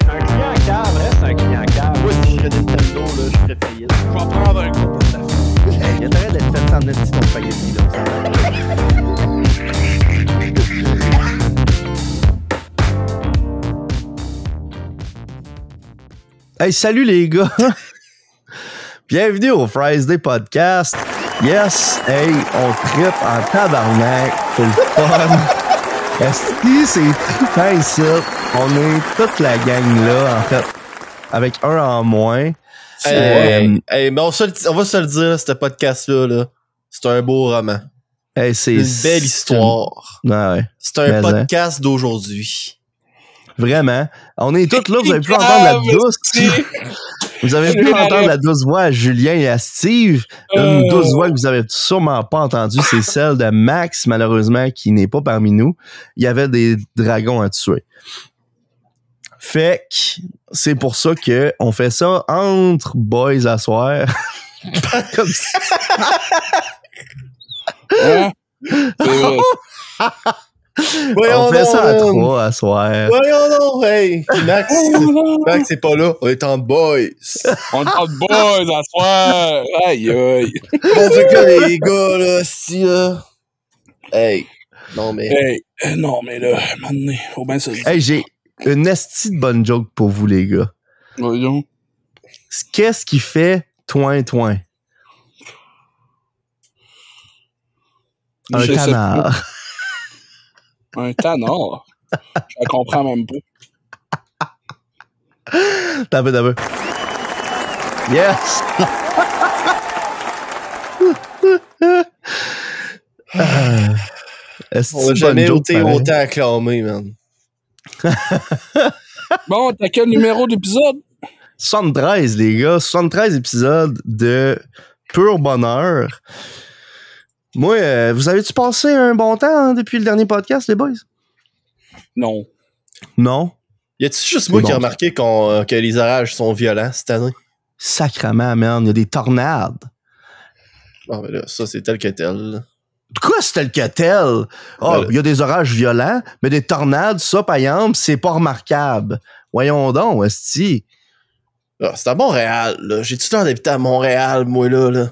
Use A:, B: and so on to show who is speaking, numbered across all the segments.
A: Un client cave reste un client cave.
B: Moi, si je serais Nintendo, là, je ferais faillite.
C: Je vais prendre un coup pour ta fille.
B: Il y a intérêt d'être fait sans esti ton spaghetti, là. Hey, salut les gars! Bienvenue au Friday Podcast. Yes, hey, on trippe en tabarnak. C'est le fun. Esti, c'est trippant ici. On est toute la gang là, en fait, avec un en moins.
D: Hey, mais on va se le dire, ce podcast-là, là, c'est un beau roman.
B: Hey, c'est
D: une belle histoire.
B: Ouais.
D: C'est un podcast d'aujourd'hui.
B: Vraiment. On est tous là, vous avez pu entendre la douce. Vous avez pu entendre la douce voix à Julien et à Steve. Une douce voix que vous avez sûrement pas entendue, c'est celle de Max, malheureusement, qui n'est pas parmi nous. Il y avait des dragons à tuer. Fait que c'est pour ça que on fait ça entre boys à soir. Comme ça.
C: Hein? C'est vrai.
D: Voyons
B: on fait
D: donc,
B: ça à trois à soir.
D: Voyons donc, hey! Max, c'est pas là. On est en boys.
C: On est en boys à soir. Aïe, aïe.
D: Bon, fait que les gars, là, si, là. Hey. Non, mais.
C: Hey, non, mais là, maintenant, faut bien se dire.
B: Hey, j'ai une esti de bonne joke pour vous, les gars.
C: Voyons.
B: Qu'est-ce qui fait toin-toin? Un
C: Je sais
B: canard.
C: Un canard? Je la comprends même pas.
B: T'as peu. Yes!
D: On n'a jamais été autant acclamé, man.
C: Bon, t'as quel numéro d'épisode?
B: 73, les gars. 73 épisodes de pur bonheur. Moi, vous avez-tu passé un bon temps depuis le dernier podcast, les boys?
C: Non.
B: Non?
D: Y a-tu juste moi qui ai remarqué que les orages sont violents cette année?
B: Sacrement, man. Il y a des tornades.
D: Ah, mais là, ça, c'est tel que tel.
B: Quoi, c'est tel que tel? Ah, il y a des orages violents, mais des tornades, ça, par exemple, c'est pas remarquable. Voyons donc, esti.
D: Ah, c'est à Montréal, là. J'ai tout le temps d'habiter à Montréal, moi, là.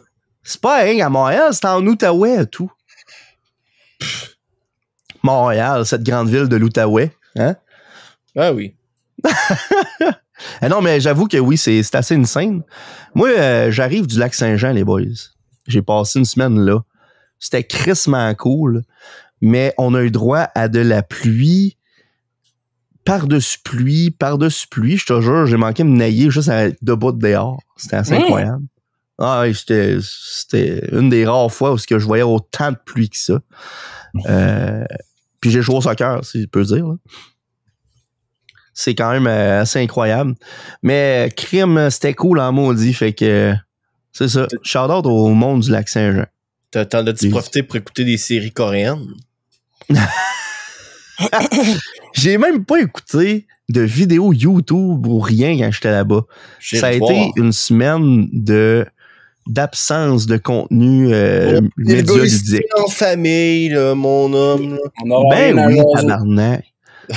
B: C'est pas à Montréal, c'est en Outaouais, tout. Montréal, cette grande ville de l'Outaouais. Hein?
D: Ah oui.
B: Non, mais j'avoue que oui, c'est assez insane. Moi, j'arrive du lac Saint-Jean, les boys. J'ai passé une semaine là. C'était crissement cool, mais on a eu droit à de la pluie, par-dessus pluie. Je te jure, j'ai manqué de me nailler juste à être debout dehors. C'était assez incroyable. Ah oui, c'était une des rares fois où je voyais autant de pluie que ça. Puis j'ai joué au soccer, si je peux dire. Là. C'est quand même assez incroyable. Mais crime, c'était cool en maudit. Fait que c'est ça. Shout-out au monde du lac Saint-Jean.
D: T'en as-tu profité pour écouter des séries coréennes?
B: J'ai même pas écouté de vidéos YouTube ou rien quand j'étais là-bas. Ça a été une semaine d'absence de contenu médialudique.
D: En famille, là, mon homme. Là.
B: Ben oui, tabarnak.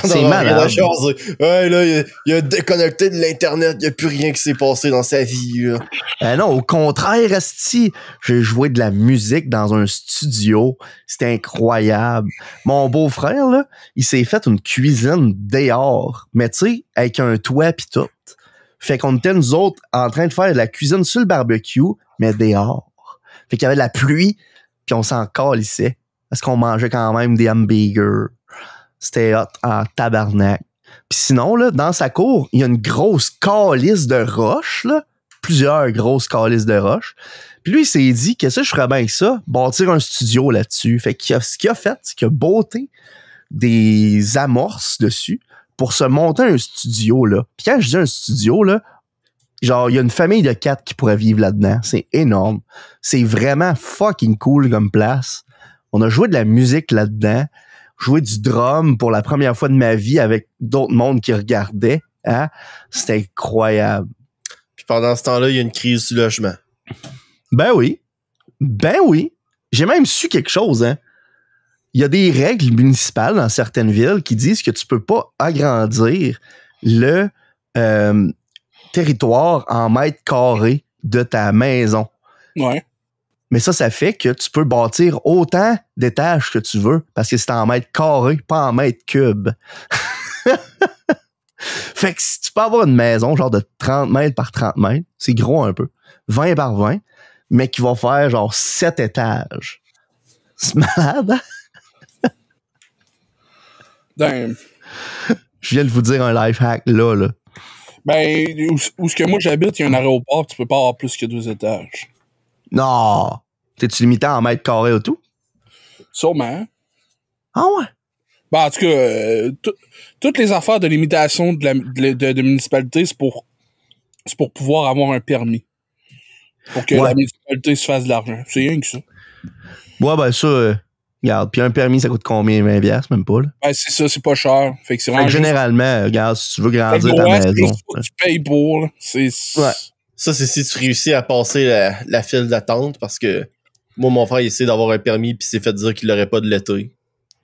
B: C'est malade.
D: Ouais, là, il a déconnecté de l'Internet. Il n'y a plus rien qui s'est passé dans sa vie. Là.
B: Non, au contraire, esti, j'ai joué de la musique dans un studio. C'était incroyable. Mon beau-frère, là, il s'est fait une cuisine dehors. Mais tu sais, avec un toit pis tout. Fait qu'on était, nous autres, en train de faire de la cuisine sur le barbecue, mais dehors. Fait qu'il y avait de la pluie, puis on s'en calissait. Parce qu'on mangeait quand même des hamburgers. C'était hot en tabarnak. Puis sinon, là, dans sa cour, il y a une grosse calice de roches, là. Plusieurs grosses calices de roches. Puis lui, il s'est dit, qu'est-ce que je ferais bien avec ça? Bâtir un studio là-dessus. Fait que ce qu'il a fait, c'est qu'il a botté des amorces dessus pour se monter un studio, là. Puis quand je dis un studio, là, genre, il y a une famille de 4 qui pourrait vivre là-dedans. C'est énorme. C'est vraiment fucking cool comme place. On a joué de la musique là-dedans. Jouer du drum pour la première fois de ma vie avec d'autres mondes qui regardaient. Hein? C'était incroyable.
D: Puis pendant ce temps-là, il y a une crise du logement.
B: Ben oui. J'ai même su quelque chose. Hein? Il y a des règles municipales dans certaines villes qui disent que tu peux pas agrandir le territoire en mètres carrés de ta maison.
E: Ouais.
B: Mais ça fait que tu peux bâtir autant d'étages que tu veux parce que c'est en mètres carrés, pas en mètres cubes. Fait que si tu peux avoir une maison genre de 30 mètres par 30 mètres, c'est gros un peu, 20 par 20, mais qui va faire genre 7 étages. C'est malade, hein?
E: Damn.
B: Je viens de vous dire un life hack là.
E: Ben, où ce que moi j'habite, il y a un aéroport, tu peux pas avoir plus que 2 étages.
B: Non! T'es-tu limité en mètres carrés ou tout?
E: Sûrement.
B: Ah ouais?
E: Ben, en tout cas, toutes les affaires de limitation de municipalité, c'est pour pouvoir avoir un permis. Pour que la municipalité se fasse de l'argent. C'est rien que ça.
B: Ouais, ben ça, regarde, puis un permis, ça coûte combien? 20$? Même pas, là.
E: Ben, c'est ça, c'est pas cher. Fait que c'est
B: Fait que généralement, regarde, si tu veux grandir ta
E: ouais,
B: maison.
E: tu payes pour, là.
D: Ouais. Ça, c'est si tu réussis à passer la file d'attente, parce que moi, mon frère, il essaie d'avoir un permis, puis s'est fait dire qu'il l'aurait pas de l'été.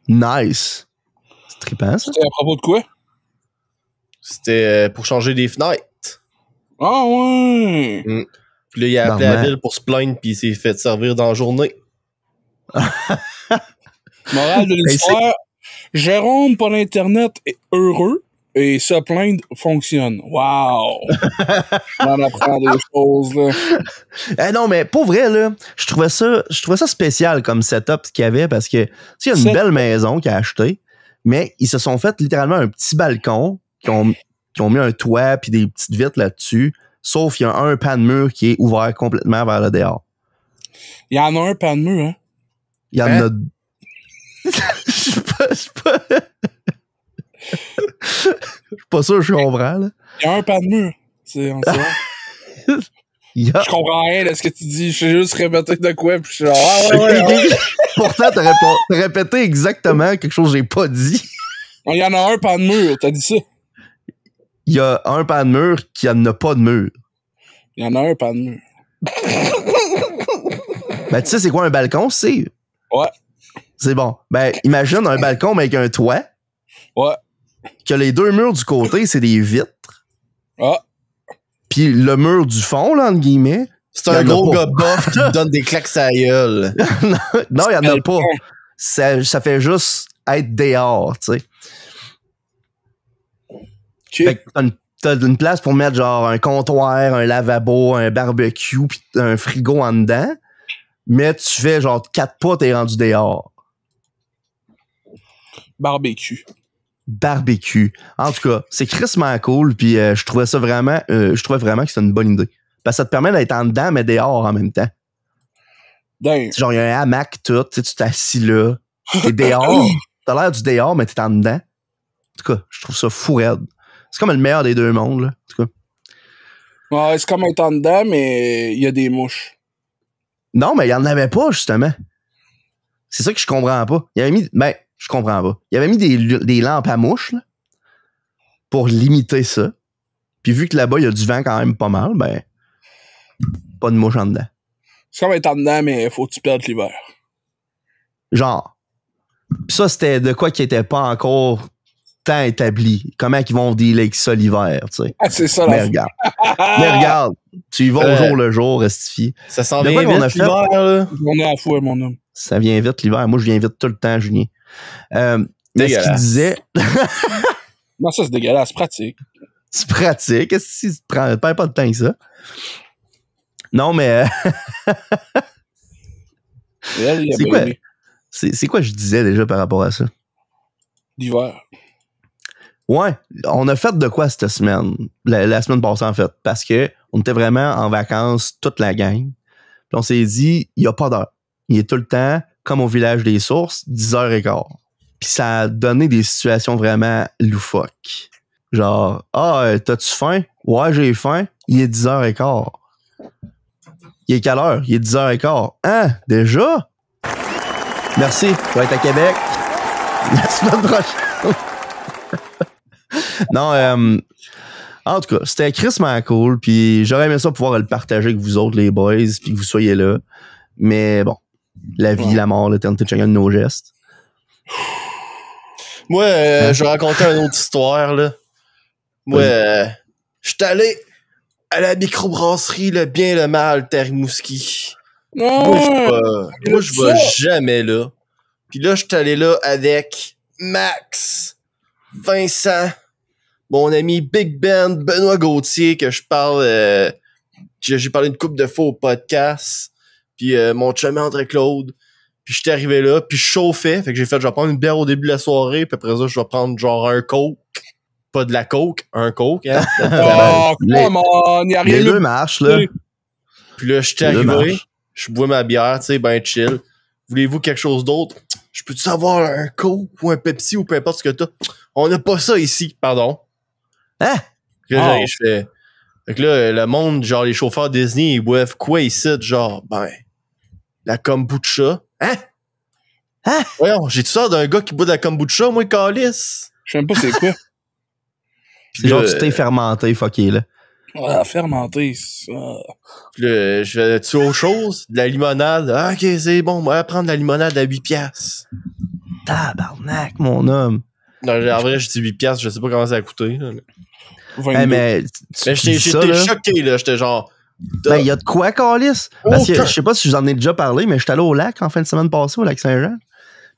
B: Nice. C'est trippant, ça?
E: C'était à propos de quoi?
D: C'était pour changer des fenêtres.
E: Ah ouais!
D: Puis là, il a appelé la ville pour se plaindre, puis il s'est fait servir dans la journée.
E: Morale de l'histoire, Jérôme, par l'Internet, est heureux et se plaindre fonctionne. Wow! On apprend des choses, là.
B: Non, mais pour vrai, là, je trouvais ça spécial comme setup qu'il y avait parce que, tu sais, il y a une belle maison qu'il a achetée, mais ils se sont fait littéralement un petit balcon qui ont mis un toit puis des petites vitres là-dessus, sauf qu'il y a un pan de mur qui est ouvert complètement vers le dehors.
E: Il y en a un pan de mur, hein?
B: Il y en a... Je suis pas sûr que je comprends, là.
E: Il y a un pan de mur. C'est Je comprends rien de ce que tu dis. Je sais juste répéter de quoi, puis je suis genre,
B: Pourtant, t'as répété exactement quelque chose que j'ai pas dit.
E: Il y en a un pan de mur, t'as dit ça.
B: Il y a un pan de mur qui en a pas de mur.
E: Il y en a un pan de mur.
B: Ben, tu sais, c'est quoi un balcon? C'est...
E: Ouais.
B: C'est bon. Ben, imagine un balcon, mais avec un toit.
E: Ouais.
B: Que les deux murs du côté, c'est des vitres.
E: Ah.
B: Puis le mur du fond, là, entre guillemets.
D: C'est un gros gars bof qui te donne des claques à la gueule.
B: Non, il y en a pas. Ça fait juste être dehors, tu sais.
E: Okay.
B: Fait que t'as une place pour mettre genre un comptoir, un lavabo, un barbecue, pis un frigo en dedans. Mais tu fais genre 4 pas, t'es rendu dehors.
E: Barbecue.
B: En tout cas, c'est crissement cool, puis je trouvais vraiment que c'était une bonne idée. Parce que ça te permet d'être en dedans, mais dehors en même temps.
E: Damn.
B: Genre, il y a un hamac, tout, tu t'assis là, t'es dehors, t'as l'air du dehors, mais t'es en dedans. En tout cas, je trouve ça fou raide. C'est comme le meilleur des deux mondes, là. En tout cas.
E: Ouais, c'est comme être en dedans, mais il y a des mouches.
B: Non, mais il y en avait pas, justement. C'est ça que je comprends pas. Il avait mis... Ben, je comprends pas. Il avait mis des lampes à mouches, là, pour limiter ça. Puis vu que là-bas, il y a du vent quand même pas mal, ben, pas de mouches en dedans.
E: C'est comme être en dedans, mais faut que tu perdes l'hiver.
B: Genre. Pis ça, c'était de quoi qui était pas encore tant établi. Comment ils vont dealer avec ça l'hiver, tu sais.
E: Ah, c'est ça,
B: Mais
E: la
B: regarde. Mais regarde. Tu y vas au jour le jour, Restifie.
D: Ça s'en
B: De
D: vient
B: quoi qu'on a
D: vite,
B: fait?
D: l'hiver, là.
E: On est à fouet, mon homme.
B: Ça vient vite l'hiver. Moi, je viens vite tout le temps, Julien. Mais ce qu'il disait...
E: Non, ça, c'est dégueulasse. C'est pratique.
B: C'est pratique. Qu'est-ce que tu prends? Perds pas de temps que ça. Non, mais... c'est quoi? C'est quoi je disais déjà par rapport à ça?
E: L'hiver.
B: Ouais, on a fait de quoi cette semaine? La semaine passée, en fait. Parce que on était vraiment en vacances, toute la gang. Puis on s'est dit, il n'y a pas d'heure. Il est tout le temps, comme au village des sources, 10h15. Puis ça a donné des situations vraiment loufoques. Genre, t'as-tu faim? Ouais, j'ai faim. Il est 10h15. Il est quelle heure? Il est 10h15. Hein? Déjà? Merci. Je vais être à Québec la semaine prochaine. Non, en tout cas, c'était crissement cool. Puis j'aurais aimé ça pouvoir le partager avec vous autres, les boys, puis que vous soyez là. Mais bon, la vie, la mort, l'éternité de chacun de nos gestes.
D: Moi, je vais raconter une autre histoire, là. Moi, j'étais allé à la microbrasserie Le Bien et le Mal, Terrimouski. Moi, je vais jamais là. Puis là, j'étais allé là avec Max, Vincent, mon ami Big Ben, Benoît Gauthier, que je parle, j'ai parlé une couple de fois au podcast, puis mon chum André-Claude. Puis j'étais arrivé là, puis je chauffais, fait que j'ai fait, je vais prendre une bière au début de la soirée, puis après ça, je vais prendre genre un coke. Pas de la coke, un coke, hein.
E: Oh, come on, y a rien
B: Les
E: de
B: deux marchent, là.
D: Puis là, j'étais
B: Les deux
D: arrivé,
B: marchent.
D: je bois ma bière, tu sais, ben chill. Voulez-vous quelque chose d'autre? Je peux-tu avoir un coke ou un Pepsi ou peu importe ce que t'as? On n'a pas ça ici, pardon.
B: Hein?
D: Fait que là, je fais... Fait que là, le monde, genre les chauffeurs Disney, ils boivent quoi ici? Genre, ben, la kombucha. Hein?
B: Hein?
D: Voyons, j'ai-tu ça d'un gars qui boit de la kombucha, moi, calice?
E: Je sais même pas c'est quoi.
B: C'est genre du thé fermenté, fucké, là.
E: Ah, fermenté, ça.
D: Puis là, je fais-tu autre chose? De la limonade? Ah, ok, c'est bon, on va prendre de la limonade à 8 piastres.
B: Tabarnak, mon homme.
D: Non, en vrai, je dis 8 piastres, je sais pas comment ça a coûté. Là.
B: Hey, mais
D: Mais j'étais choqué, là. J'étais genre...
B: Ben, il y a de quoi, Calis? Parce que je sais pas si je vous en ai déjà parlé, mais je suis allé au lac en fin de semaine passée, au lac Saint-Jean.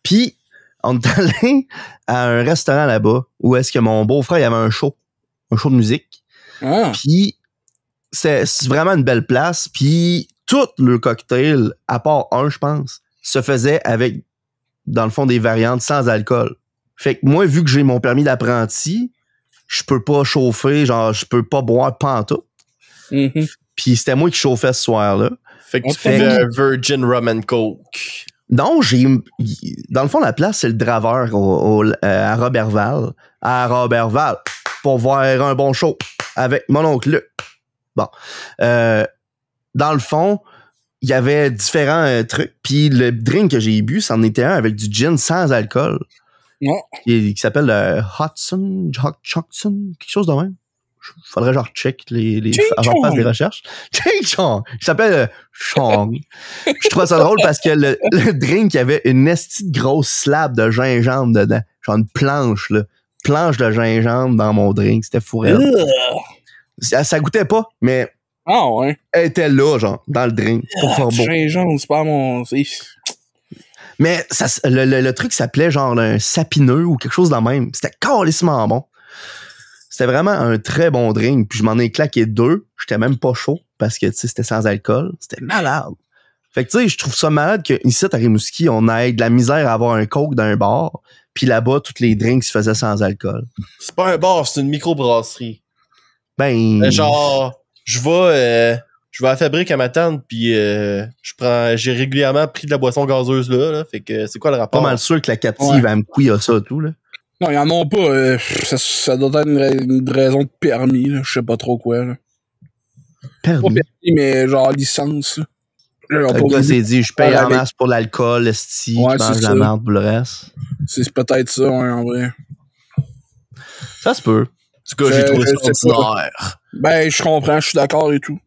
B: Puis, on est allé à un restaurant là-bas où est-ce que mon beau-frère, il avait un show de musique.
E: Ah.
B: Puis, c'est vraiment une belle place. Puis, tout le cocktail, à part un, je pense, se faisait avec, dans le fond, des variantes sans alcool. Fait que moi, vu que j'ai mon permis d'apprenti, je peux pas chauffer, genre, je peux pas boire pantoute.
E: Mm-hmm.
B: Puis c'était moi qui chauffais ce soir-là.
D: Fait que tu fais un Virgin Rum and Coke.
B: Non, dans le fond, la place, c'est le Draveur à Robertval. À Robertval, pour voir un bon show avec mon oncle Luc. Bon. Dans le fond, il y avait différents trucs. Puis le drink que j'ai bu, c'en était un avec du gin sans alcool.
E: Non.
B: Qui s'appelle Hudson, quelque chose de même. Faudrait genre check genre faire des recherches. Ching-chong! Il s'appelle Chong. Je trouve ça drôle parce que le drink, il y avait une estie de grosse slab de gingembre dedans. Genre une planche, là. Planche de gingembre dans mon drink. C'était fourré. Ça goûtait pas, mais
E: Ah ouais.
B: elle était là, genre, dans le drink. Pour faire beau.
E: Gingembre, c'est pas mon...
B: Mais le truc s'appelait genre un sapineux ou quelque chose de même. C'était calissement bon. C'était vraiment un très bon drink. Puis je m'en ai claqué 2. J'étais même pas chaud parce que tu sais c'était sans alcool. C'était malade. Fait que tu sais, je trouve ça malade qu'ici à Rimouski, on ait de la misère à avoir un coke dans un bar. Puis là-bas, tous les drinks se faisaient sans alcool.
D: C'est pas un bar, c'est une microbrasserie.
B: Ben...
D: genre, je vais à la fabrique à ma tante, puis j'ai régulièrement pris de la boisson gazeuse là. Fait que c'est quoi le rapport?
B: Pas mal sûr que la captive à Mkoui a ça tout, là.
E: Non, ils en ont pas. Ça doit être une raison de permis, là. Je sais pas trop quoi, là.
B: Permis?
E: Pas permis, mais genre licence, là.
B: Le gars s'est dit, je paye en masse pour l'alcool, esti, qui mange la merde pour le reste.
E: C'est peut-être ça, ouais, en vrai.
B: Ça se peut.
D: En tout cas, j'ai trouvé ça ordinaire.
E: Ben, je comprends, je suis d'accord et tout.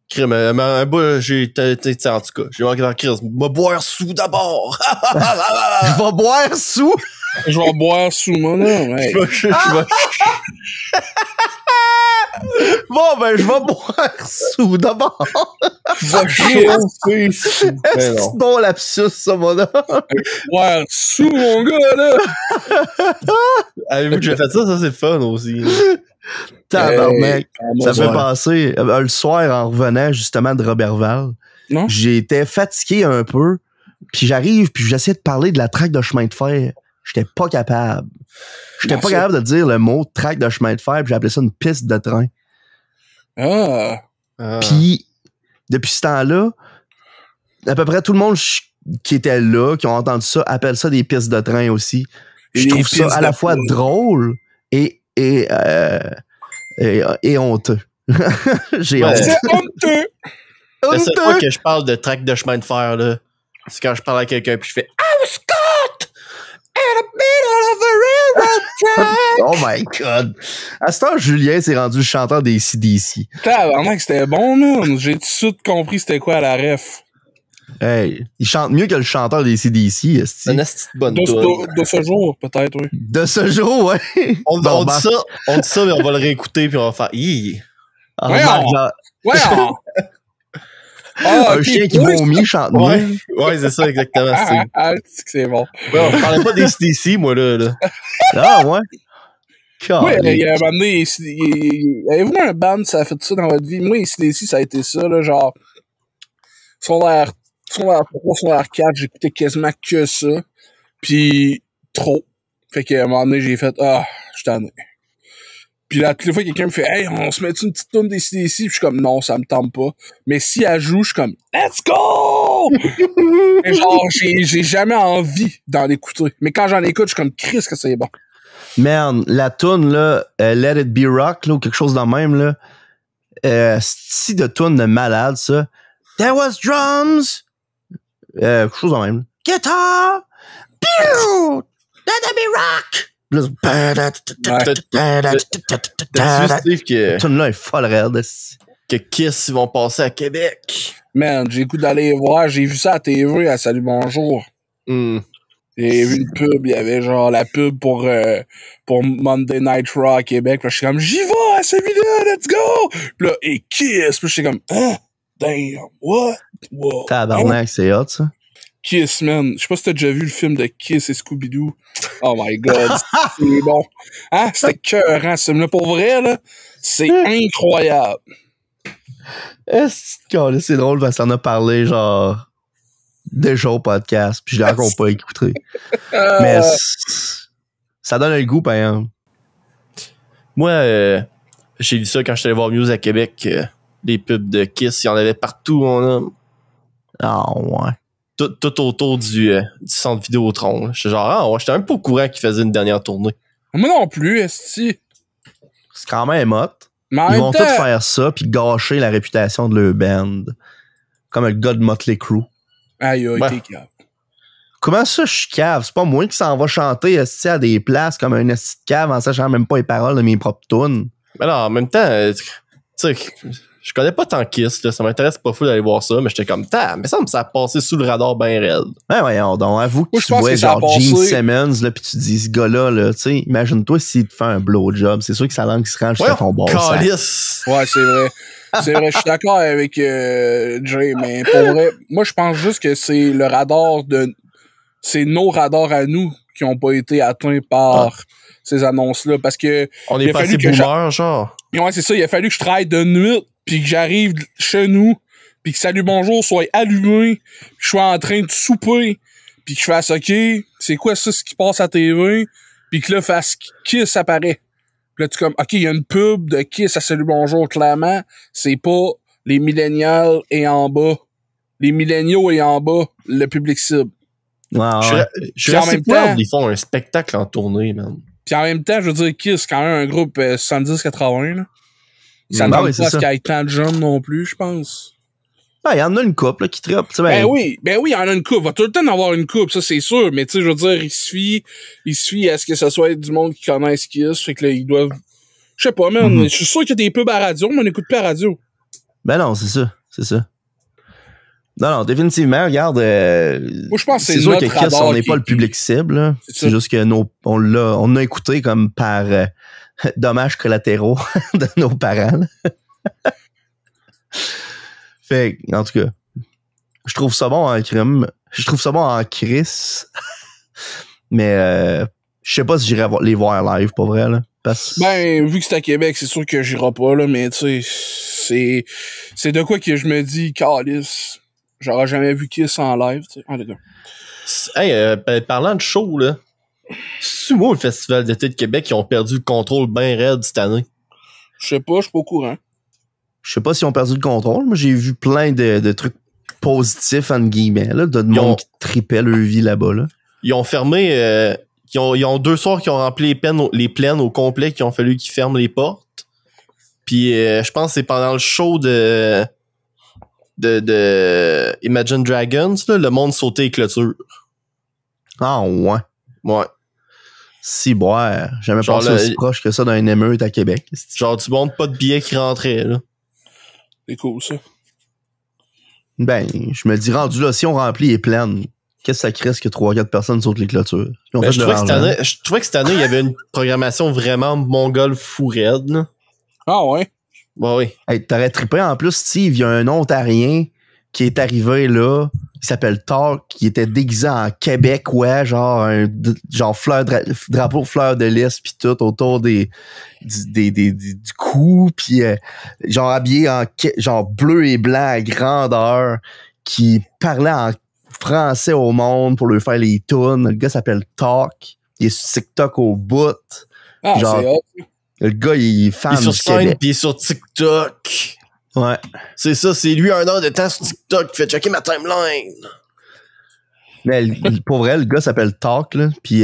D: Crime, un bout, en tout cas, j'ai manqué dans la crise. Va boire sous d'abord.
B: Je vais boire sous.
E: Je vais boire sous, moi, là. Ouais.
B: Bon, ben, je vais boire sous d'abord.
E: Je vais chauffer sous.
B: C'est bon lapsus, ça, mon homme.
E: Boire sous, mon gars, là.
D: Avez-vous déjà fait ça? Ça, c'est fun aussi.
B: Tabarnak. Ça fait passer. Le soir, en revenant justement de Robertval, j'étais fatigué un peu. Puis j'arrive, puis j'essaie de parler de la traque de chemin de fer. J'étais pas capable. J'étais pas capable de dire le mot traque de chemin de fer, puis j'ai appelé ça une piste de train. Puis, depuis ce temps-là, à peu près tout le monde qui était là, qui ont entendu ça, appelle ça des pistes de train aussi. Je trouve ça à la fois drôle et honteux. J'ai honte.
E: C'est honteux!
D: La seule fois que je parle de traque de chemin de fer, là, c'est quand je parle à quelqu'un puis je fais I was caught in the middle of a railroad track.
B: Oh my god. À ce temps, Julien s'est rendu le chanteur des CDC.
E: Tabarnak, c'était bon, là. J'ai tout de suite compris c'était quoi la ref.
B: Hey, il chante mieux que le chanteur des CDC, esti.
D: C'est une esti de bonne toune.
E: De ce jour, peut-être, oui.
B: De ce jour, ouais.
D: On dit ça, mais on va le réécouter puis on va faire Hi!
B: Ah,
E: Ouais,
B: Marc,
E: Ouais!
B: un chien qui vomit chante mieux.
D: Ouais, c'est ça, exactement.
E: C'est que c'est bon.
D: Ouais, on parlait pas des CDC, moi, là.
B: Ah, ouais.
E: Oui, il y a un
B: Calé.
E: moment donné, avez-vous un band, ça a fait ça dans votre vie? Moi, ici, ça a été ça, là, genre, secondaire 3, secondaire 4, j'écoutais quasiment que ça, puis trop. Fait qu'à un moment donné, j'ai fait, je suis tanné. Puis là, toutes les fois, quelqu'un me fait, hey, on se met une petite tourne des CDC? Puis je suis comme, non, ça me tente pas. Mais si elle joue, je suis comme, let's go! Et genre, j'ai jamais envie d'en écouter. Mais quand j'en écoute, je suis comme, Chris, que c'est bon.
B: Man, la toune, là, Let It Be Rock, là, ou quelque chose de même, là, style de toune de malade, ça. There was drums, quelque chose de même. Guitar, pew, Let It Be Rock.
D: T'as-tu vu, Steve,
B: La toune-là est folle raide.
D: que Kiss ils vont passer à Québec?
E: Man, j'ai le goût d'aller voir. J'ai vu ça à TV à Salut Bonjour. J'ai vu une pub. Il y avait genre la pub pour Monday Night Raw à Québec. Puis là, je suis comme, j'y vais à celui-là, let's go! Puis là, et Kiss. Puis je suis comme, damn, what? Wow.
B: Tabarnak, c'est hot, ça.
E: Kiss, man. Je sais pas si t'as déjà vu le film de Kiss et Scooby-Doo. Oh my god. C'est bon. Hein? C'était cœurant, ce film-là. Pour vrai, là, c'est incroyable.
B: C'est drôle parce qu'on a parlé, genre, déjà au podcast, puis je l'ai encore pas écouté. Mais ça donne le goût, par exemple.
D: Moi, j'ai lu ça quand j'étais allé voir Muse à Québec. Les pubs de Kiss, il y en avait partout, mon homme.
B: Ah, ouais.
D: Tout autour du centre Vidéotron. J'étais genre, ouais, j'étais même pas au courant qu'ils faisaient une dernière tournée.
E: Moi non plus, esti.
B: C'est quand même hot.
E: Mais en
B: Ils
E: même
B: vont
E: temps,
B: tous faire ça puis gâcher la réputation de leur band. Comme le gars de Motley Crue.
E: aïe,
D: Ouais.
E: t'es cave.
B: Comment ça, je suis cave? C'est pas moi qui s'en va chanter esti, à des places comme un esti de cave en sachant même pas les paroles de mes propres tunes.
D: Mais là, en même temps, tu sais, je connais pas tant Kiss, là, ça m'intéresse pas fou d'aller voir ça, mais j'étais comme, mais ça a passé sous le radar ben raide.
B: Ouais, voyons donc. Avoue que
E: Moi, je
B: tu
E: pense
B: vois
E: que ça a
B: genre Gene
E: passé.
B: Simmons, là, pis tu te dis, ce gars-là, là, tu sais, imagine-toi s'il te fait un blowjob. C'est sûr que sa langue se range jusqu'à ton bon sac.
D: Calice!
E: Ouais, c'est vrai. C'est vrai, je suis d'accord avec Jay, mais pour vrai, moi, je pense juste que c'est le radar c'est nos radars à nous qui ont pas été atteints par ces annonces-là, parce que
D: On
E: il
D: est
E: a
D: pas
E: fallu
D: assez
E: que
D: boomer, genre.
E: ouais, c'est ça, il a fallu que je travaille de nuit, puis que j'arrive chez nous, puis que Salut Bonjour soit allumé, puis que je sois en train de souper, puis que je fasse OK, c'est quoi ça, ce qui passe à TV, puis que là, fasse Kiss apparaît. Puis là, tu comme, OK, il y a une pub de Kiss à Salut Bonjour, clairement, c'est pas les millénials et en bas. Les milléniaux et en bas, le public cible.
B: Ouais,
D: Je
B: ouais.
D: suis
E: Puis en
D: assez
E: même
D: proud,
E: temps-
D: ils font un spectacle en tournée, man.
E: Puis en même temps, je veux dire, Kiss, c'est quand même un groupe 70-80, là. Ça ne
B: Ben
E: tente
B: oui, c'est
E: pas à ce
B: ça.
E: qu'il y ait tant de jeunes non plus, je pense.
B: Il y en a une couple là, qui trippe. tu sais,
E: Ben oui, il y en a une coupe. Va tout le temps en avoir une coupe, ça c'est sûr. Mais tu sais, je veux dire, il se fie à ce que ce soit du monde qui connaisse Kiss. Fait que là, ils doivent. Je sais pas, man. Je suis sûr qu'il y a des pubs à radio, mais on n'écoute plus à radio.
B: Ben non, c'est ça. C'est ça. Non, définitivement, regarde.
E: Moi, je pense que c'est
B: sûr
E: notre
B: que Kiss,
E: radar
B: on n'est
E: qui-
B: pas le public cible. là.
E: C'est
B: C'est
E: ça.
B: juste que on a écouté comme par dommages collatéraux de nos parents. là. Fait que, en tout cas, je trouve ça bon en crime. Je trouve ça bon en Chris. Mais je sais pas si j'irai les voir live, pour vrai. Là, parce...
E: Ben, vu que c'est à Québec, c'est sûr que j'irai pas, là, mais tu sais, c'est de quoi que je me dis, calice. J'aurais jamais vu Kiss en live, tu sais. En tout cas.
D: Hey, parlant de show, là, c'est moi le Festival d'été de Québec qui ont perdu le contrôle bien raide cette année.
E: Je sais pas, je suis pas au courant.
B: Je sais pas si on perdu le contrôle, mais j'ai vu plein de trucs positifs, entre guillemets, là, de monde
D: ont-
B: qui tripait leur vie là-bas. Là.
D: Ils ont fermé, ils ont 2 soirs qui ont rempli les plaines au complet, qui ont fallu qu'ils ferment les portes. Puis je pense que c'est pendant le show de Imagine Dragons, là, le monde sautait les clôtures.
B: Ah ouais.
D: Ouais.
B: Si, boire. Jamais
D: Genre
B: pensé
D: le-
B: aussi proche que ça d'un émeute à Québec.
D: Genre du monde, pas de billets qui rentraient, là.
E: C'est cool, ça.
B: Ben, je me dis, rendu là, si on remplit les pleines, qu'est-ce que ça crée que 3-4 personnes sautent les clôtures?
D: Je trouvais que cette année, il y avait une programmation vraiment mongole fou raide, là.
E: Ah ouais?
D: Bah oui.
B: Hey, t'aurais trippé en plus, Steve, il y a un Ontarien qui est arrivé là, il s'appelle Talk, qui était déguisé en Québec, ouais, genre drapeau fleur de lys pis tout autour du cou, pis genre habillé en genre bleu et blanc à grandeur, qui parlait en français au monde pour lui faire les tunes. Le gars s'appelle Talk, il est sur TikTok au bout.
E: Ah,
B: genre,
E: c'est hot.
B: le gars, il est fan
D: Il est sur
B: du
D: scène
B: Québec.
D: pis il est sur TikTok.
B: Ouais.
D: C'est ça, c'est lui 1 heure de temps sur TikTok qui fait checker ma timeline.
B: Mais pour vrai, le gars s'appelle Talk, là, pis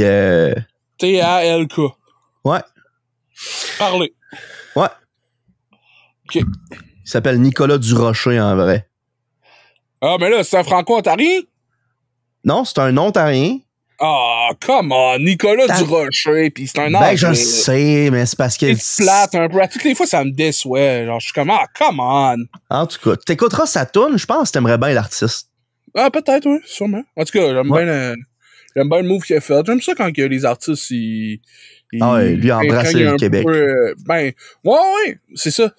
E: T-A-L-K.
B: ouais.
E: Parler.
B: Ouais.
E: OK.
B: Il s'appelle Nicolas Durocher, en vrai.
E: Ah, mais là, c'est un franco-ontarien?
B: Non, c'est un Ontarien.
E: Ah, come on, Nicolas Durocher, pis c'est un
B: Ben, je sais, mais c'est parce que...
E: C'est plate un peu. À toutes les fois, ça me déçoit. Genre, je suis comme, ah, come on.
B: En tout cas, t'écouteras sa tune, je pense que t'aimerais bien l'artiste.
E: Ah, peut-être, oui, sûrement. En tout cas, j'aime bien le move qu'il a fait. J'aime ça quand les artistes,
B: Ah ouais, lui a embrassé le Québec.
E: Ouais, c'est ça.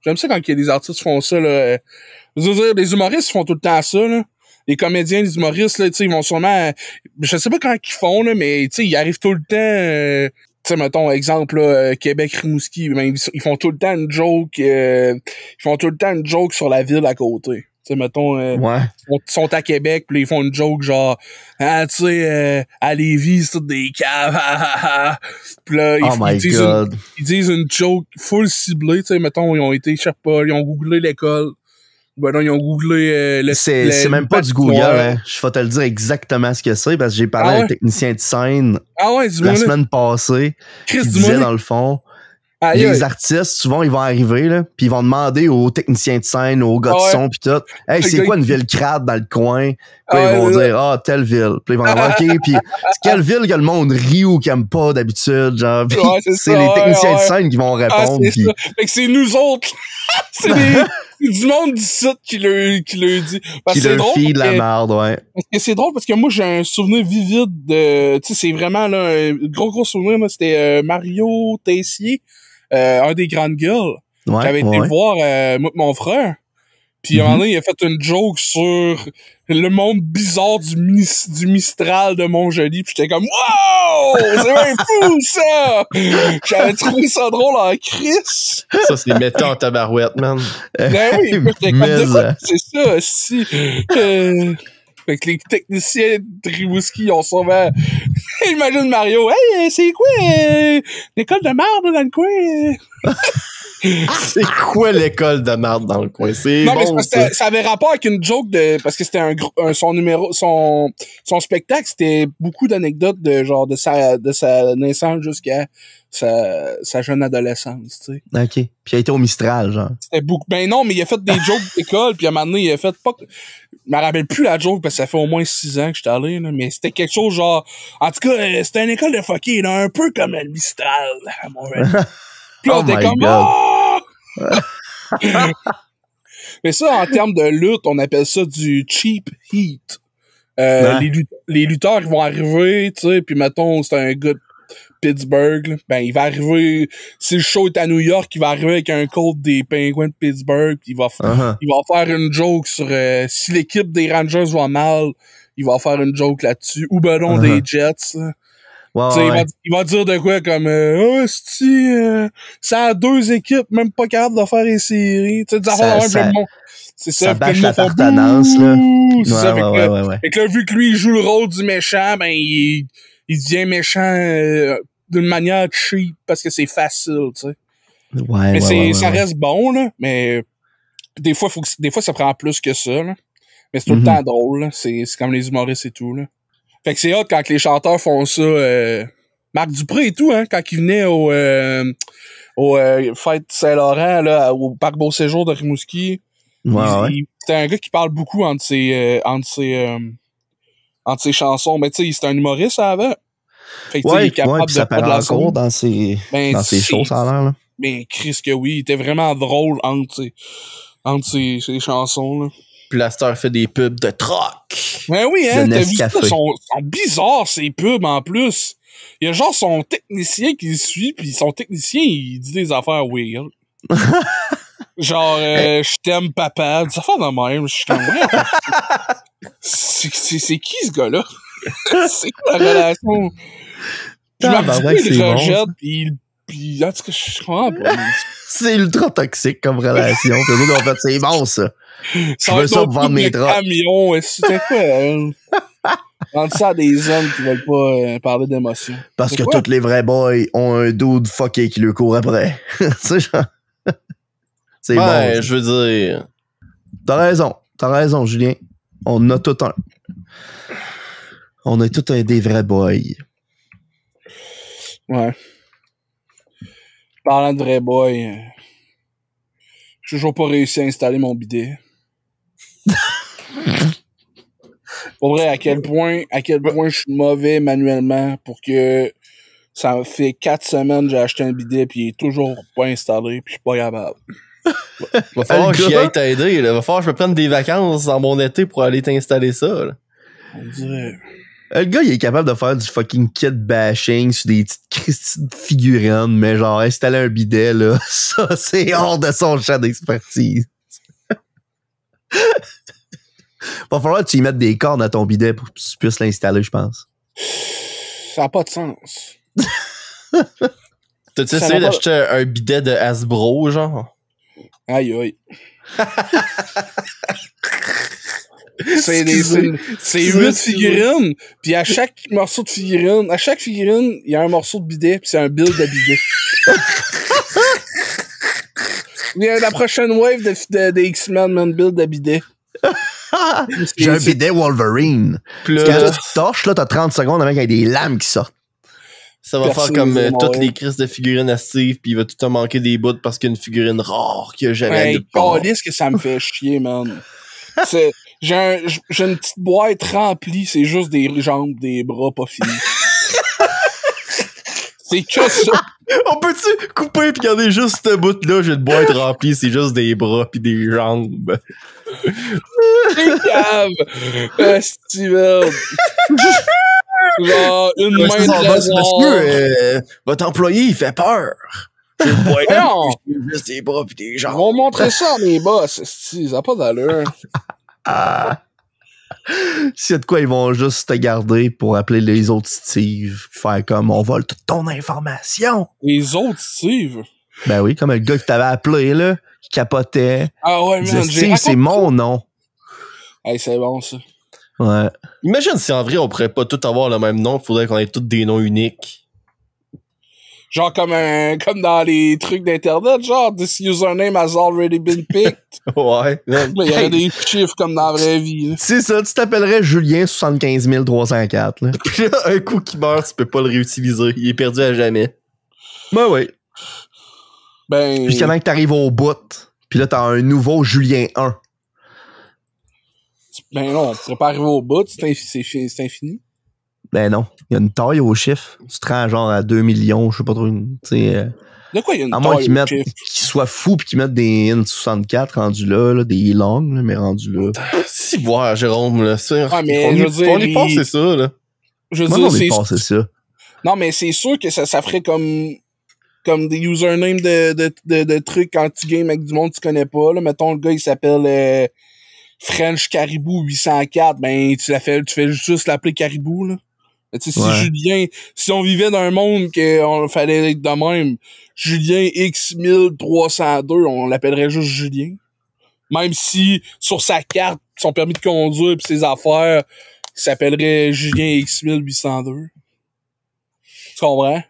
E: J'aime ça quand les artistes font ça, là. Je veux dire, les humoristes font tout le temps ça, là. Les comédiens, les humoristes, là, tu sais, ils vont sûrement, je sais pas quand ils font, là, mais, tu sais, ils arrivent tout le temps, tu sais, mettons, exemple, là, Québec-Rimouski, ben, ils font tout le temps une joke, sur la ville à côté. Tu sais, mettons,
B: Ouais.
E: ils sont à Québec, pis ils font une joke genre, ah, tu sais, à Lévis, c'est toutes des caves, pis là, ils disent une joke full ciblée, tu sais, mettons, ils ont été, je sais pas, ils ont googlé l'école. Ben non, ils ont googlé
B: c'est même pas du Google, hein. Je vais te le dire exactement ce que c'est, parce que j'ai parlé à un technicien de scène la semaine passée, qui disait, dans le fond, les artistes, souvent, ils vont arriver, là, puis ils vont demander aux techniciens de scène, aux gars de son, pis tout, « Hey, c'est quoi une ville crade dans le coin? » Puis ils vont dire, « Ah, telle ville. » Puis ils vont dire, « OK, puis c'est quelle ville que le monde rit ou qui aime pas d'habitude? » Genre, pis c'est les techniciens de scène qui vont répondre.
E: Pis... Fait que c'est nous autres. C'est du monde d'ici qui le dit. Parce
B: qui leur file de la merde, ouais.
E: Parce que c'est drôle parce que moi, j'ai un souvenir vivide de... Tu sais, c'est vraiment là, un gros souvenir. Là, c'était Mario Tessier, un des grandes gueules.
B: Ouais,
E: J'avais été le voir, moi et mon frère. Puis à un moment donné, il a fait une joke sur le monde bizarre du Mistral de Montjoli. Puis j'étais comme, wow! C'est bien fou, ça! J'avais trouvé ça drôle en crise.
D: Ça, c'est méta en tabarouette, man.
E: Ben oui, j'étais comme, c'est ça, si. Fait que les techniciens de Rimouski ont sûrement... Imagine Mario, hey, c'est quoi l'école de merde dans le coin?
D: C'est quoi l'école de merde dans le coin? C'est
E: non,
D: bon,
E: mais c'est parce que ça avait rapport avec une joke de... Parce que c'était son spectacle, c'était beaucoup d'anecdotes de genre de sa naissance jusqu'à sa jeune adolescence, tu sais.
B: OK. Puis il a été au Mistral, genre.
E: C'était beaucoup... Ben non, mais il a fait des jokes d'école, puis à un moment donné, il a fait pas... Je me rappelle plus la joke, parce que ça fait au moins 6 ans que j'étais allé, là, mais c'était quelque chose genre... En tout cas, c'était une école de fucké, là, un peu comme le Mistral, à Montréal. Puis là, on était comme... Oh! Mais ça, en termes de lutte, on appelle ça du cheap heat. Les lutteurs qui vont arriver, tu sais, puis mettons, c'est un gars de Pittsburgh, là, ben, il va arriver, si le show est à New York, il va arriver avec un code des Penguins de Pittsburgh, puis il va faire une joke sur si l'équipe des Rangers va mal, il va faire une joke là-dessus, ou ben non, des Jets, là.
B: Ouais.
E: Il va dire de quoi comme ça a 2 équipes même pas capables de faire les séries, tu sais, c'est ça
B: bâche la partenance, là.
E: C'est ça, fait que là, vu que lui il joue le rôle du méchant, ben il devient méchant d'une manière cheap parce que c'est facile, tu sais. Mais ça reste bon, là, mais des fois ça prend plus que ça, là. Mais c'est tout le temps drôle, là. C'est comme les humoristes et tout, là. Fait que c'est hot quand les chanteurs font ça. Marc Dupré et tout, hein, quand il venait au Fête Saint-Laurent, là, au Parc Beau Séjour de Rimouski. C'était un gars qui parle beaucoup entre ses chansons. Mais tu sais, c'était un humoriste avant. Fait que il est capable de
B: ça paraît encore dans ses shows, ça a l'air, là.
E: Ben, Chris que oui, il était vraiment drôle entre ses chansons, là.
D: puis la star fait des pubs de troc.
E: Ben oui, hein,
B: De
E: t'as vu ça?
B: Nescafé.
E: Ils sont bizarres, ces pubs, en plus. Il y a genre son technicien qui le suit, puis son technicien, il dit des affaires weird. Genre, je t'aime, papa, des affaires de même. Je suis comme, ouais, c'est qui, ce gars-là? C'est quoi la relation? Je
B: Ah,
E: me
B: ben
E: dis,
B: ouais,
E: il
B: c'est bon,
E: rejette, puis en tout cas, je comprends pas.
B: C'est ultra toxique comme relation. Puis eux autres ont fait, c'est bon, ça.
E: Ça
B: veux ça pour vendre mes draps.
E: camions, c'était quoi? Vendre ça à des hommes qui veulent pas parler d'émotions.
B: Parce
E: C'est
B: que
E: quoi?
B: tous les vrais boys ont un dude fucké qui lui court après. C'est genre... C'est
D: Ouais,
B: bon.
D: je veux dire.
B: T'as raison, Julien. On a tout un. On a tout un des vrais boys.
E: Ouais. Parlant de vrai boy, j'ai toujours pas réussi à installer mon bidet. Pour vrai, à quel point je suis mauvais manuellement pour que ça me fait 4 semaines que j'ai acheté un bidet puis il est toujours pas installé puis je suis pas capable.
D: Va falloir que
B: Le
D: j'y
B: gars-
D: aille t'aider, là. Va falloir que je me prenne des vacances dans mon été pour aller t'installer ça, là.
E: On dirait.
B: Le gars, il est capable de faire du fucking kit bashing sur des petites Christine de figurines, mais genre, installer un bidet, là, ça, c'est hors de son champ d'expertise. Va falloir que tu y mettes des cordes à ton bidet pour que tu puisses l'installer, je pense.
E: Ça a pas de sens.
D: T'as-tu
E: Ça
D: essayé
E: va pas-
D: d'acheter un bidet de Hasbro, genre?
E: Aïe aïe. C'est
D: Excusez.
E: 8 figurines, puis à chaque figurine, il y a un morceau de bidet, puis c'est un build de bidet. Il y a la prochaine wave de X-Men, man, build de bidet.
B: J'ai un bidet Wolverine.
D: Puis
B: Quand
D: là,
B: tu torches, là, t'as 30 secondes avec des lames qui sortent.
D: ça va faire
E: Personne
D: comme
E: ne
D: toutes
E: va
D: les crises de figurines à Steve, puis il va tout te manquer des bouts parce qu'il y a une figurine rare qu'il y a jamais
E: Hey,
D: nulle part.
E: câlisse que ça me fait chier, man. J'ai une petite boîte remplie, c'est juste des jambes, des bras pas finis. C'est que ça.
D: On peut-tu couper pis garder juste cette bout-là? J'ai une boîte remplie, c'est juste des bras pis des jambes.
E: C'est cave. Steven. Genre, une main de lézard.
D: Monsieur, votre employé, il fait peur. J'ai une boîte
E: Voyons.
D: remplie, c'est juste des bras pis des
E: Ils
D: jambes.
E: vont montrer ça à mes boss, esti, ça n'a pas d'allure.
B: S'il y a de quoi, ils vont juste te garder pour appeler les autres Steve, faire comme on vole toute ton information.
E: Les autres, Steve.
B: Ben oui, comme le gars qui t'avait appelé, là, qui capotait.
E: Ah ouais,
B: Il disait,
E: man, j'ai
B: Steve, c'est
E: raconté-
B: mon nom.
E: Hey, c'est bon, ça.
B: Ouais.
D: Imagine si en vrai on pourrait pas tous avoir le même nom, il faudrait qu'on ait tous des noms uniques.
E: Genre comme dans les trucs d'internet, genre this username has already been picked.
D: Ouais.
E: Mais il y aurait des chiffres comme dans la vraie vie. Là.
B: C'est ça, tu t'appellerais Julien 75 304. Là.
D: Puis là, un coup qu'il meurt, tu peux pas le réutiliser. Il est perdu à jamais.
B: Ben oui.
E: Ben.
B: Jusqu'à temps que t'arrives au bout. Puis là, t'as un nouveau Julien 1.
E: Ben non, on pourrait pas arriver au bout, c'est infini.
B: Ben non. Il y a une taille au chiffre. Tu te rends genre à 2 millions, je sais pas trop. Tu sais,
E: De quoi il y a une
B: à moins
E: taille
B: qu'ils
E: au
B: mettent,
E: chiffre?
B: qu'ils soient fous pis qu'ils mettent des N64 rendus là, des longs, là, mais rendus là.
D: Si voir, Jérôme, là. Ça,
E: Ah, mais
D: on
E: je veux dire,
D: on y pense, c'est ça, là.
E: Je veux
B: Moi,
E: dire,
B: on est
E: c'est.
B: passé ça.
E: Non, mais c'est sûr que ça ferait comme des usernames de trucs quand tu games avec du monde que tu connais pas. Là. Mettons, le gars, il s'appelle French Caribou 804. Ben, tu fais juste l'appeler Caribou, là. Mais tu sais,
B: Ouais.
E: si Julien, si on vivait dans un monde qu'on fallait être de même, Julien X1302, on l'appellerait juste Julien. Même si, sur sa carte, son permis de conduire pis ses affaires, il s'appellerait Julien X1802. Tu comprends?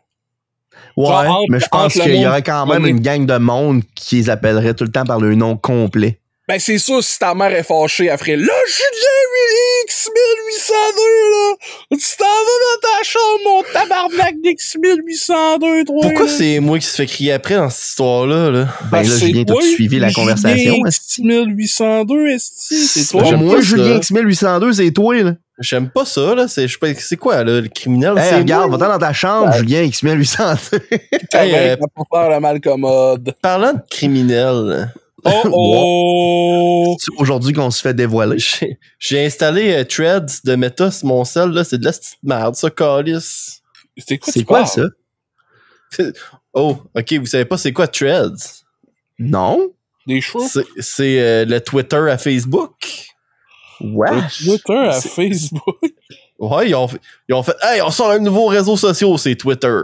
B: Ouais,
E: Genre, entre-
B: mais je pense
E: entre le
B: qu'il y
E: monde-
B: aurait quand même une gang de monde qui les appellerait tout le temps par leur nom complet.
E: Ben, c'est sûr, si ta mère est fâchée, elle ferait, là, Julien X1802, là! Tu t'en vas dans ta chambre, mon tabarnak d'X1802, toi!
D: Pourquoi
E: là.
D: c'est moi qui se fait crier après dans cette histoire-là, là?
B: Ben là,
E: c'est
B: Julien, t'as
E: toi,
B: suivi la
E: Julien
B: conversation, esti?
E: X1802, esti, c'est
D: Moi,
E: toi.
D: j'aime
B: Moi,
D: pas
B: Julien
D: ça.
B: X1802, c'est toi, là.
D: J'aime pas ça, là. Je sais pas, c'est quoi, là, le criminel?
B: Hey,
D: c'est
B: regarde,
D: moi.
B: va-t'en dans ta chambre, Julien X1802.
E: T'as
D: Hey,
E: bien pas faire la malcommode.
D: Parlant de criminel,
E: Oh!
B: C'est aujourd'hui qu'on se fait dévoiler.
D: J'ai installé Threads de Meta sur mon cell, là. C'est de la petite merde, ça, calice.
E: C'est quoi,
B: C'est quoi ça?
D: Oh, ok, vous savez pas c'est quoi Threads?
B: Non?
E: Des cheveux?
D: C'est le Twitter à Facebook.
B: Wesh!
E: Twitter à
D: C'est-
E: Facebook.
D: Ouais, ils ont fait, hey, on sort un nouveau réseau social, c'est Twitter.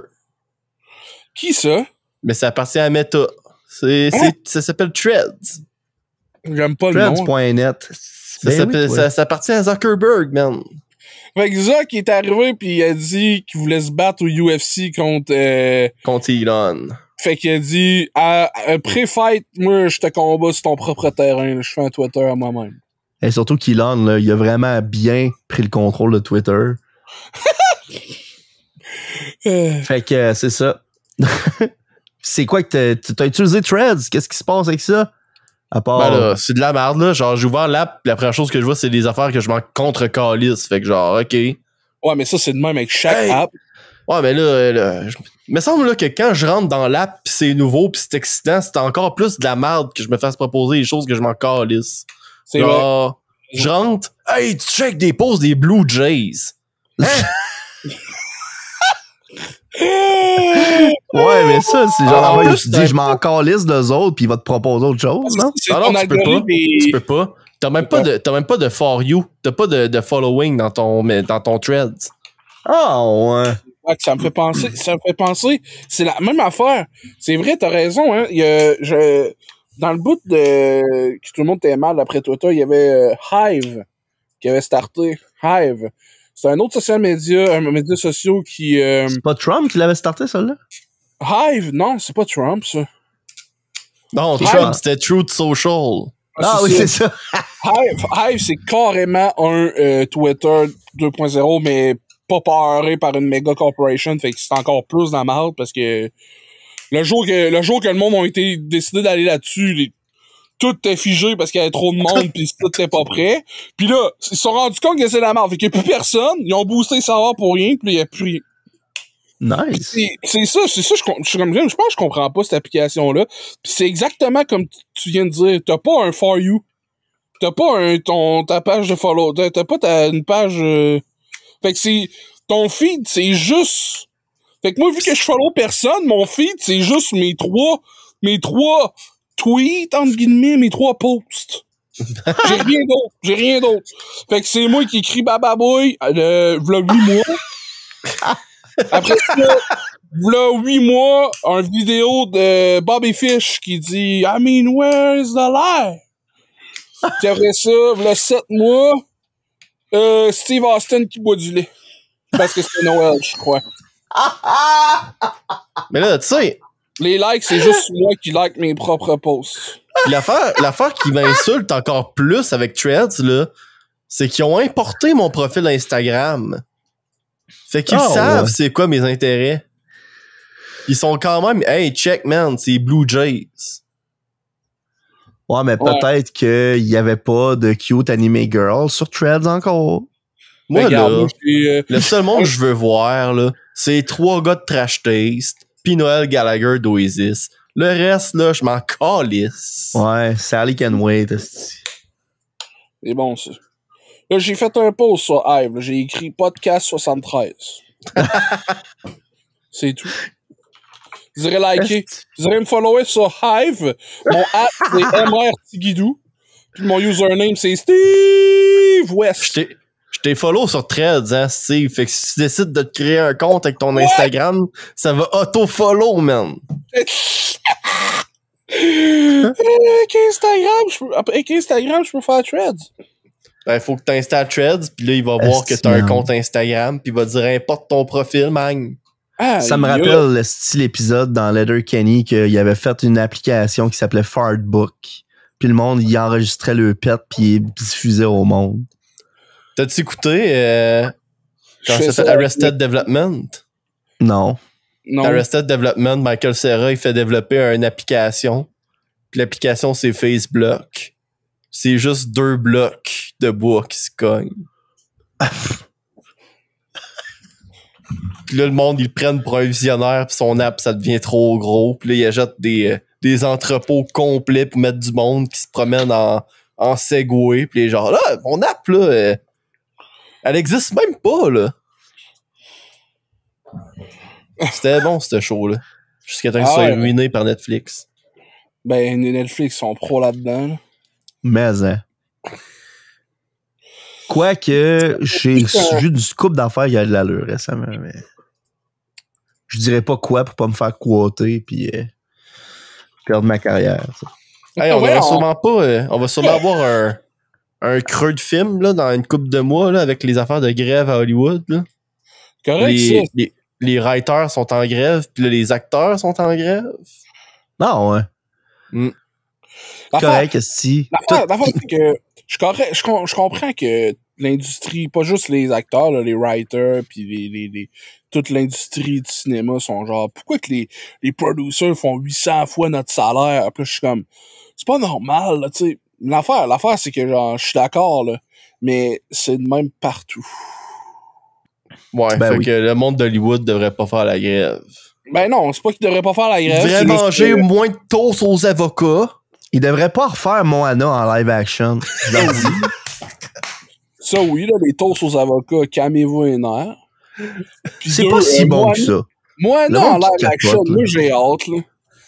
E: Qui ça?
D: Mais ça appartient à Meta. Ça s'appelle Threads.
E: J'aime pas le nom.
B: Threads.net.
D: Ça appartient à Zuckerberg, man.
E: Fait que Zuck est arrivé pis il a dit qu'il voulait se battre au UFC contre...
D: Contre Elon.
E: Fait qu'il a dit, pré-fight, moi, je te combats sur ton propre terrain. Là. Je fais un Twitter à moi-même.
B: Et surtout qu'Elon, là, il a vraiment bien pris le contrôle de Twitter. Fait que c'est ça. C'est quoi que t'as utilisé Threads? Qu'est-ce qui se passe avec ça? À part...
D: Ben là, c'est de la merde, là. Genre, j'ai ouvert l'app, la première chose que je vois, c'est des affaires que je m'en contre-calisse. Fait que genre, ok.
E: Ouais, mais ça, c'est de même avec chaque
D: Hey!
E: app.
D: Ouais, mais là, il me semble là, que quand je rentre dans l'app pis c'est nouveau pis c'est excitant, c'est encore plus de la merde que je me fasse proposer des choses que je m'en calisse.
E: C'est vrai.
D: Genre, je rentre, hey, tu check des posts des Blue Jays. Hein?
B: Ouais, mais ça, c'est genre,
D: En
B: en
D: plus,
B: tu dis, je m'en calisse d'eux autres, puis il va te proposer autre chose, non?
E: C'est
D: Ah
E: ton
D: non, tu peux pas.
E: algorithme est-
D: Tu peux pas. T'as même pas de for you. T'as pas de following dans ton threads.
B: Ah, ouais.
E: Ouais, ça me fait penser, c'est la même affaire. C'est vrai, t'as raison, hein. Dans le bout de que tout le monde était mal après Twitter, il y avait Hive qui avait starté. Hive. C'est un autre social media, un média social qui...
B: C'est pas Trump qui l'avait starté, celle-là?
E: Hive, non, c'est pas Trump, ça.
D: Non,
B: C'est
D: Trump,
B: ça.
D: c'était Truth Social.
B: Ah oui, c'est ça.
E: Hive, c'est carrément un Twitter 2.0, mais pas paré par une méga corporation, fait que c'est encore plus dans la merde parce que le jour que le monde a été décidé d'aller là-dessus, tout est figé parce qu'il y avait trop de monde pis tout était pas prêt. Puis là, ils se sont rendus compte que c'est la merde, fait qu'il y a plus personne, ils ont boosté le serveur pour rien, puis il y a plus rien.
B: Nice.
E: C'est ça, je pense que je comprends pas cette application-là. Puis c'est exactement comme tu viens de dire, t'as pas un For You. T'as pas ta page de follow. T'as pas une page... Fait que c'est... Ton feed, c'est juste... Fait que moi, vu que je follow personne, mon feed, c'est juste mes trois tweets, entre guillemets, mes 3 posts. J'ai rien d'autre. Fait que c'est moi qui écris bababouille, v'là 8 mois. Après ça, v'là 8 mois, une vidéo de Bobby Fish qui dit I mean, where is the lie? Puis après ça, v'là 7 mois, Steve Austin qui boit du lait. Parce que c'est Noël, je crois.
D: Mais là, tu sais,
E: Les likes, c'est juste moi qui like mes propres posts.
D: l'affaire qui m'insulte encore plus avec Threads, là, c'est qu'ils ont importé mon profil Instagram. Fait qu'ils savent
B: ouais.
D: c'est quoi mes intérêts. Ils sont quand même, hey, check, man, c'est Blue Jays.
B: Ouais, mais peut-être qu'il y avait pas de cute anime girl sur Threads encore.
D: Moi,
E: Regarde,
D: là,
E: moi, je suis,
D: le seul monde que je veux voir, là, c'est 3 gars de Trash Taste, pis Noël Gallagher d'Oasis. Le reste, là, je m'en calisse.
B: Ouais, Sally can wait. esti.
E: C'est bon, ça. Là, j'ai fait un post sur Hive. là. J'ai écrit podcast 73. C'est tout. Je dirais liker. Je dirais me follower sur Hive. Mon app, c'est MRTiguidou. Puis mon username, c'est Steve West.
D: Je t'ai follow sur Threads, hein, Steve. Fait que si tu décides de te créer un compte avec ton Instagram, ça va auto-follow, man.
E: Avec Instagram, je peux faire Threads.
D: Ben, faut que tu installes Threads, puis là, il va voir que
B: Esti,
D: t'as un
B: man.
D: compte Instagram, puis il va te dire, importe ton profil, man.
E: Ah,
B: Ça me rappelle le style épisode dans Letterkenny qu'il avait fait une application qui s'appelait Fartbook. Puis le monde, il enregistrait le pet puis il diffusait au monde.
D: T'as-tu écouté quand
E: Je fais
D: ça
E: ça
D: fait Arrested Development?
B: Non.
E: Non.
D: Arrested Development, Michael Cera, il fait développer une application. Puis l'application, c'est FaceBlock. C'est juste 2 blocs de bois qui se cognent. Puis là, le monde, ils le prennent pour un visionnaire, puis son app, ça devient trop gros. Puis là, il achète des des entrepôts complets pour mettre du monde qui se promène en Segway. Puis les gens, là, mon app, là, elle existe même pas, là. C'était bon, ce show-là. Jusqu'à temps que ça soit ruiné par Netflix.
E: Ben, les Netflix sont pros là-dedans. Là.
B: Mais, hein. Quoique, j'ai vu du couple d'affaires qui a de l'allure récemment, mais je dirais pas quoi pour pas me faire quoter puis perdre ma carrière.
D: Hey, on va sûrement pas... on va sûrement avoir un creux de film là, dans une couple de mois là, avec les affaires de grève à Hollywood. Là.
E: Correct,
D: les writers sont en grève, puis là, les acteurs sont en grève.
B: Non, ouais. Correct, si.
E: L'affaire, c'est que je comprends que l'industrie, pas juste les acteurs, là, les writers, puis toute l'industrie du cinéma sont genre, pourquoi que les producers font 800 fois notre salaire? Après, je suis comme, c'est pas normal, là, tu sais. L'affaire, c'est que, genre, je suis d'accord, là, mais c'est de même partout.
D: Ouais, fait que le monde d'Hollywood devrait pas faire la grève.
E: Ben non, c'est pas qu'il devrait pas faire la grève.
D: Il devrait manger moins de toast aux avocats.
B: Il devrait pas refaire Moana en live action.
E: Ça, oui, là, les toasts aux avocats, calmez-vous les nerfs.
B: C'est pas si bon que ça.
E: Moana en live action, moi, j'ai hâte, là.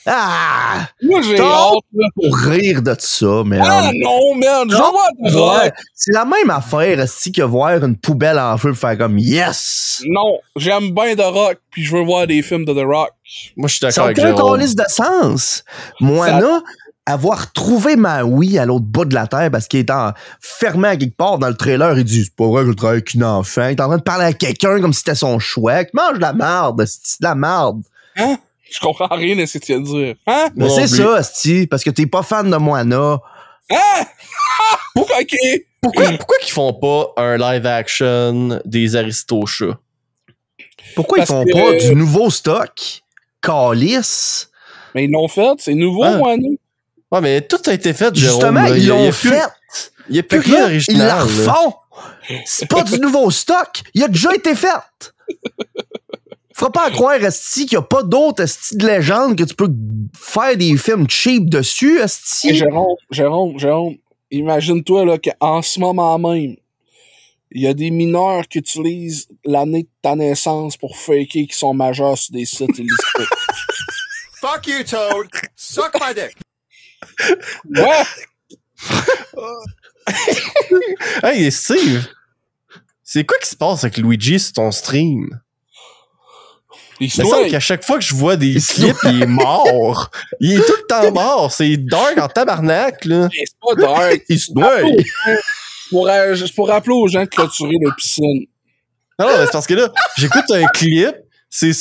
B: Ah!
E: Moi, j'ai hâte, là.
B: Pour rire de ça, mais.
E: Ah non, merde! Je vais voir
B: ouais. C'est la même affaire, si que voir une poubelle en feu pour faire comme yes!
E: Non, j'aime bien The Rock, puis je veux voir des films de The Rock.
D: Moi, je suis d'accord avec
B: Jérôme. Ça n'a aucun
D: Jérôme.
B: de sens. Moana, avoir trouvé Maui à l'autre bout de la terre parce qu'il est fermé à quelque part dans le trailer, il dit c'est pas vrai que je travaille avec une enfant. Il est en train de parler à quelqu'un comme si c'était son choix. Mange de la merde, c'est de la merde.
E: Hein? Je comprends rien de ce que tu viens de dire. Hein?
B: Mais c'est ça, Asti, parce que t'es pas fan de Moana.
E: Hein? OK.
D: Pourquoi qu'ils font pas un live action des Aristochats?
B: Pourquoi ils font pas du nouveau stock? Calice?
E: Mais ils l'ont fait, c'est nouveau, Moana.
D: Ouais, mais tout a été fait, Jérôme.
B: Justement, ils l'ont fait.
D: Il n'y a plus rien d'original.
B: Ils la refont. C'est pas du nouveau stock. Il a déjà été fait. Faut pas croire, Esti, qu'il n'y a pas d'autres Esti de légende que tu peux faire des films cheap dessus, Esti.
E: Hey, Jérôme, imagine-toi là, qu'en ce moment même, il y a des mineurs qui utilisent l'année de ta naissance pour faker qu'ils sont majeurs sur des sites illicites.
F: Fuck you, Toad! Suck my dick!
E: Ouais!
D: Hey, Steve! C'est quoi qui se passe avec Luigi sur ton stream? Il me semble qu'à chaque fois que je vois des clips, il est mort. Il est tout le temps mort. C'est dark en tabarnak, là.
E: C'est pas dark.
B: Il se noie.
E: C'est pour rappeler aux gens de clôturer les piscines.
D: Non, mais c'est parce que là, j'écoute un clip, c'est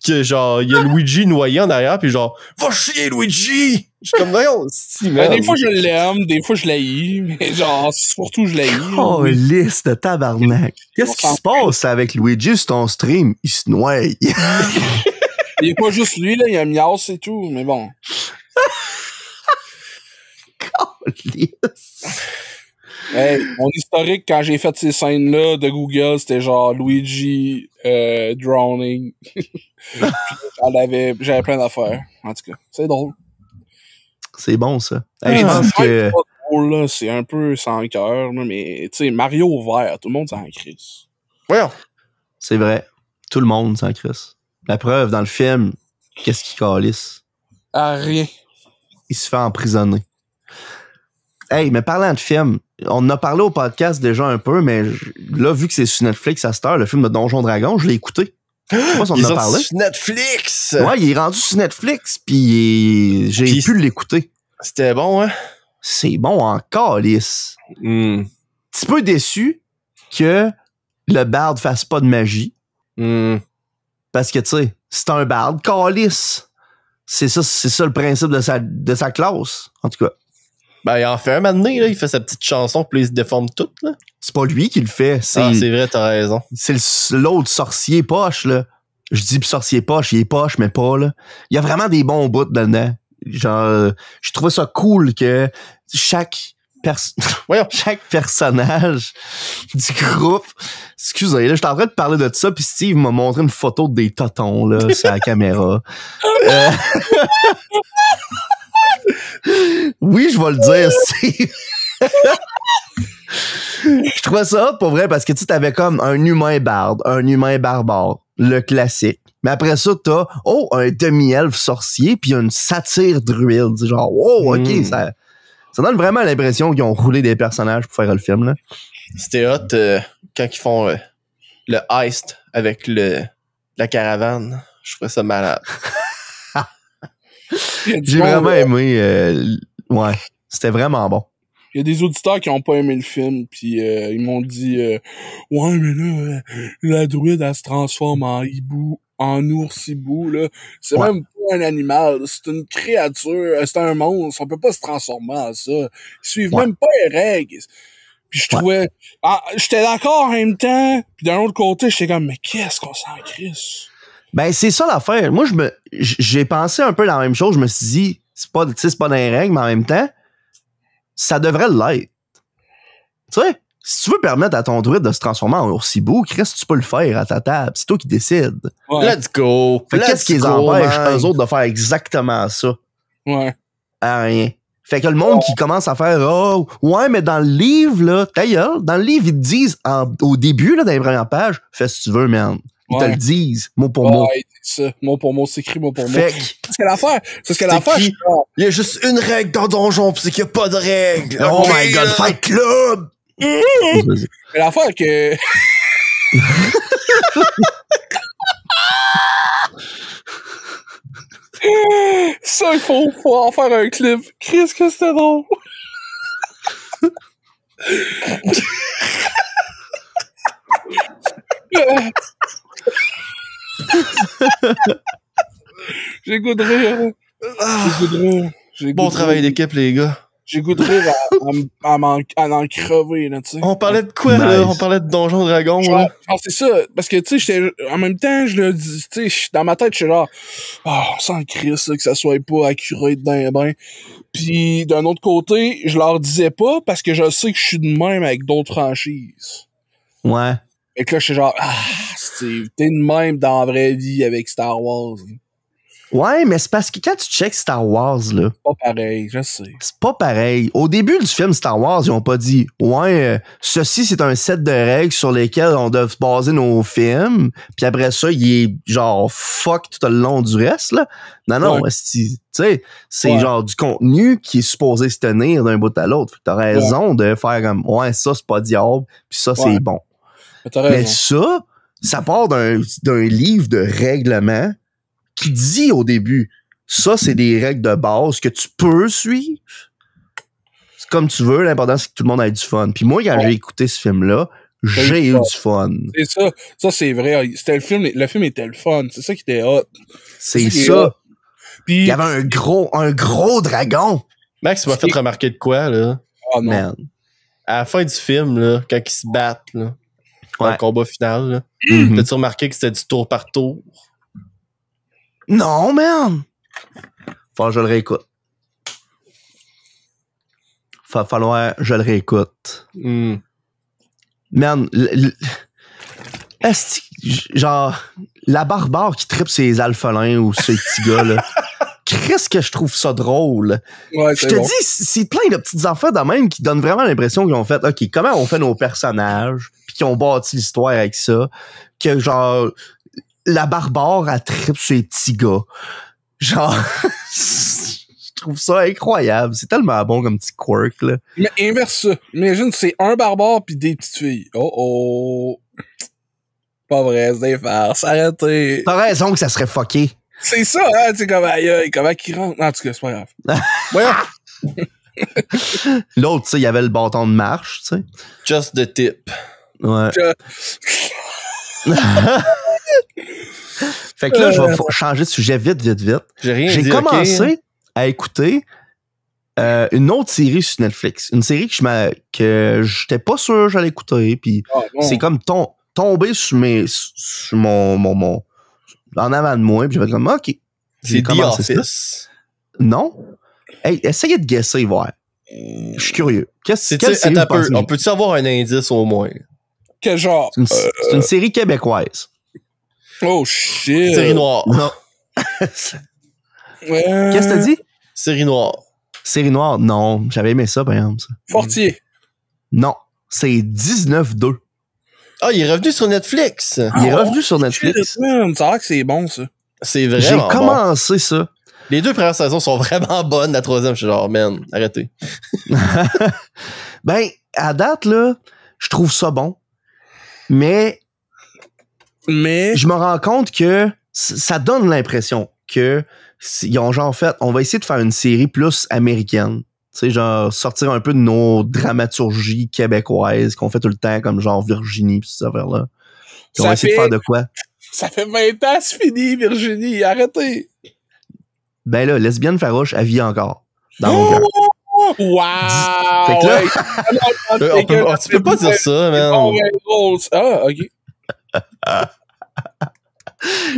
D: que genre, il y a Luigi noyé en arrière, puis genre, va chier, Luigi! Je suis comme, voyons, si, man.
E: Des fois, je l'aime, des fois, je l'haïs, mais genre, surtout, je l'haïs.
B: Oh, liste de tabarnak. Qu'est-ce qui se passe avec Luigi sur ton stream? Il se noie.
E: Il est pas juste lui, là, il y a Miaus et tout, mais bon. Hey, mon historique, quand j'ai fait ces scènes-là de Google, c'était genre Luigi drowning. J'avais plein d'affaires. En tout cas, c'est drôle.
B: C'est bon, ça. Hey, je pense que...
E: C'est pas drôle, là. C'est un peu sans cœur, mais tu sais, Mario vert, tout le monde s'en crisse.
D: Voyons.
B: C'est vrai. Tout le monde s'en crisse. La preuve, dans le film, qu'est-ce qu'il calisse?
E: Ah, rien.
B: Il se fait emprisonner. Hey, mais parlant de film, on en a parlé au podcast déjà un peu, mais là, vu que c'est sur Netflix à cette heure, le film de Donjon Dragon, je l'ai écouté. Je sais pas si on en a parlé.
D: Sur Netflix!
B: Ouais, il est rendu sur Netflix, puis j'ai pu l'écouter.
D: C'était bon, hein?
B: C'est bon en calice. Petit peu déçu que le barde fasse pas de magie. Parce que, tu sais, c'est un barde calice. C'est ça le principe de sa classe, en tout cas.
D: Ben, il en fait un moment donné, là, il fait sa petite chanson, puis il se déforme tout, là.
B: C'est pas lui qui le fait.
D: C'est vrai, t'as raison.
B: C'est l'autre sorcier poche, là. Je dis sorcier poche, il est poche, mais pas, là. Il y a vraiment des bons bouts dedans. Genre, je trouvais ça cool que chaque chaque personnage du groupe. Excusez, là, j'étais en train de parler de ça, puis Steve m'a montré une photo des totons, là, sur la caméra. Oui, je vais le dire, Steve. Je trouvais ça hot pour vrai parce que tu t'avais comme un humain barde, un humain barbare, le classique. Mais après ça, t'as un demi-elfe sorcier puis une satire druide. Genre, ok, ça donne vraiment l'impression qu'ils ont roulé des personnages pour faire le film, là.
D: C'était hot quand ils font le heist avec la caravane. Je trouvais ça malade.
B: J'ai vraiment aimé. Ouais, c'était vraiment bon.
E: Il y a des auditeurs qui ont pas aimé le film, puis ils m'ont dit ouais, mais là, la druide, elle se transforme en hibou, en ours-hibou, là. C'est même pas un animal, c'est une créature, c'est un monstre, on peut pas se transformer en ça. Ils suivent même pas les règles. Puis je trouvais... j'étais d'accord en même temps, puis d'un autre côté, j'étais comme, mais qu'est-ce qu'on s'en crisse?
B: Ben, c'est ça l'affaire. Moi, j'ai pensé un peu la même chose. Je me suis dit, c'est pas dans les règles, mais en même temps, ça devrait l'être. Tu sais, si tu veux permettre à ton druide de se transformer en oursibou, Chris, tu peux le faire à ta table. C'est toi qui décides.
E: Ouais.
D: Let's go!
B: Fait qu'est-ce qui les empêche, eux autres, de faire exactement ça?
E: Ouais.
B: À rien. Fait que le monde qui commence à faire ouais, mais dans le livre, là, ta gueule, dans le livre, ils te disent au début, là, dans les premières pages, fais ce que tu veux, man. Ils te le disent, mot pour mot.
E: Ouais, c'est ça. Mot pour mot, c'est écrit mot pour mot.
B: Fait
E: C'est ce qu'elle a l'affaire. C'est ce qu'elle a l'affaire.
D: Il y a juste une règle dans Donjon, pis c'est qu'il y a pas de règle.
B: Oh my god, Fight Club!
E: C'est l'affaire que... Ça, il faut en faire un clip. Qu'est-ce que c'était drôle? J'ai goût de rire. J'ai goût de rire.
D: Bon travail d'équipe, les gars.
E: J'ai goût de rire à en crever, là, tu sais.
D: On parlait de quoi, là? On parlait de Donjon Dragon, là?
E: Genre, c'est ça. Parce que, tu sais, en même temps, je le dis, tu sais, dans ma tête, je suis genre, sans crise, que ça soit pas accurate d'un bain. Puis, d'un autre côté, je leur disais pas parce que je sais que je suis de même avec d'autres franchises.
B: Ouais.
E: Et que là, je suis genre, t'es de même dans la vraie vie avec Star Wars.
B: Ouais, mais c'est parce que quand tu checks Star Wars, là.
E: C'est pas pareil, je sais.
B: C'est pas pareil. Au début du film Star Wars, ils ont pas dit, ceci c'est un set de règles sur lesquelles on doit baser nos films. Puis après ça, il est genre fuck tout le long du reste, là. Non, tu sais, c'est genre du contenu qui est supposé se tenir d'un bout à l'autre. Fait que t'as raison de faire comme, ça c'est pas diable, puis ça c'est bon. Mais ça part d'un livre de règlements qui dit au début, ça, c'est des règles de base que tu peux suivre. C'est comme tu veux, l'important, c'est que tout le monde ait du fun. Puis moi, quand j'ai écouté ce film-là, j'ai eu du fun.
E: C'est ça. Ça, c'est vrai. C'était le film était le fun. C'est ça qui était hot.
B: C'est ça.
E: Puis,
B: il y avait un gros dragon.
D: Max, tu m'as fait remarquer de quoi, là?
E: Oh non.
D: Man. À la fin du film, là, quand ils se battent, là, dans le combat final, là, t'as-tu remarqué que c'était du tour par tour?
B: Non, man! Faut que je le réécoute. Falloir que je le réécoute. Man, genre, la barbare qui tripe ses alphelins ou ces petits gars, là. Qu'est-ce que je trouve ça drôle?
E: Ouais,
B: je te dis, c'est plein de petites affaires de même qui donnent vraiment l'impression qu'ils ont fait, OK, comment on fait nos personnages, puis qu'ils ont bâti l'histoire avec ça, que genre, la barbare, elle tripe sur les petits gars. Genre, je trouve ça incroyable. C'est tellement bon comme petit quirk, là.
E: Mais inverse ça. Imagine, c'est un barbare pis des petites filles. Oh. Pas vrai, c'est des farces. Arrêtez.
B: T'as raison que ça serait fucké.
E: C'est ça, hein, tu sais, comment qu'il rentre. En tout cas, c'est pas grave.
B: L'autre, tu sais, il y avait le bâton de marche, tu sais.
D: Just the tip.
B: Ouais. Fait que là, je vais changer de sujet vite. J'ai commencé à écouter une autre série sur Netflix. Une série que j'étais pas sûr que j'allais écouter. Puis c'est comme tombé sur mon en avant de moi. Puis j'ai fait comme, OK.
D: C'est The Office.
B: Non. Hey, essayez de guesser, voir. Je suis curieux. Quelle
D: Attends
B: série
D: un
B: vous
D: peu.
B: pensez?
D: On peut-tu avoir un indice au moins?
E: Quel genre?
B: C'est une série québécoise.
E: Oh shit.
D: Série noire.
B: Non. Qu'est-ce que t'as dit?
D: Série noire.
B: Série noire? Non. J'avais aimé ça, par exemple. Ça.
E: Fortier.
B: Non. C'est 19-2.
D: Ah, il est revenu sur Netflix.
B: Il est revenu sur Netflix.
E: Shit, man. Ça a l'air que c'est bon, ça.
D: C'est
B: J'ai
D: vraiment bon.
B: commencé ça.
D: Les 2 premières saisons sont vraiment bonnes. La 3e, je suis genre, man, arrêtez.
B: Ben, à date, là, je trouve ça bon. Mais
E: Mais.
B: je me rends compte que ça donne l'impression que ils ont genre fait, on va essayer de faire une série plus américaine. Tu sais, genre, sortir un peu de nos dramaturgies québécoises qu'on fait tout le temps, comme genre Virginie pis ces affaires-là. Puis on
E: Ça
B: va essayer de
E: fait-
B: faire de quoi?
E: Ça fait 20 ans, c'est fini, Virginie. Arrêtez.
B: Ben là, lesbienne farouche, elle vit encore. Dans mon cœur.
E: Wow!
B: Fait que là-
D: Tu peux pas dire ça, man.
E: Ah, ok.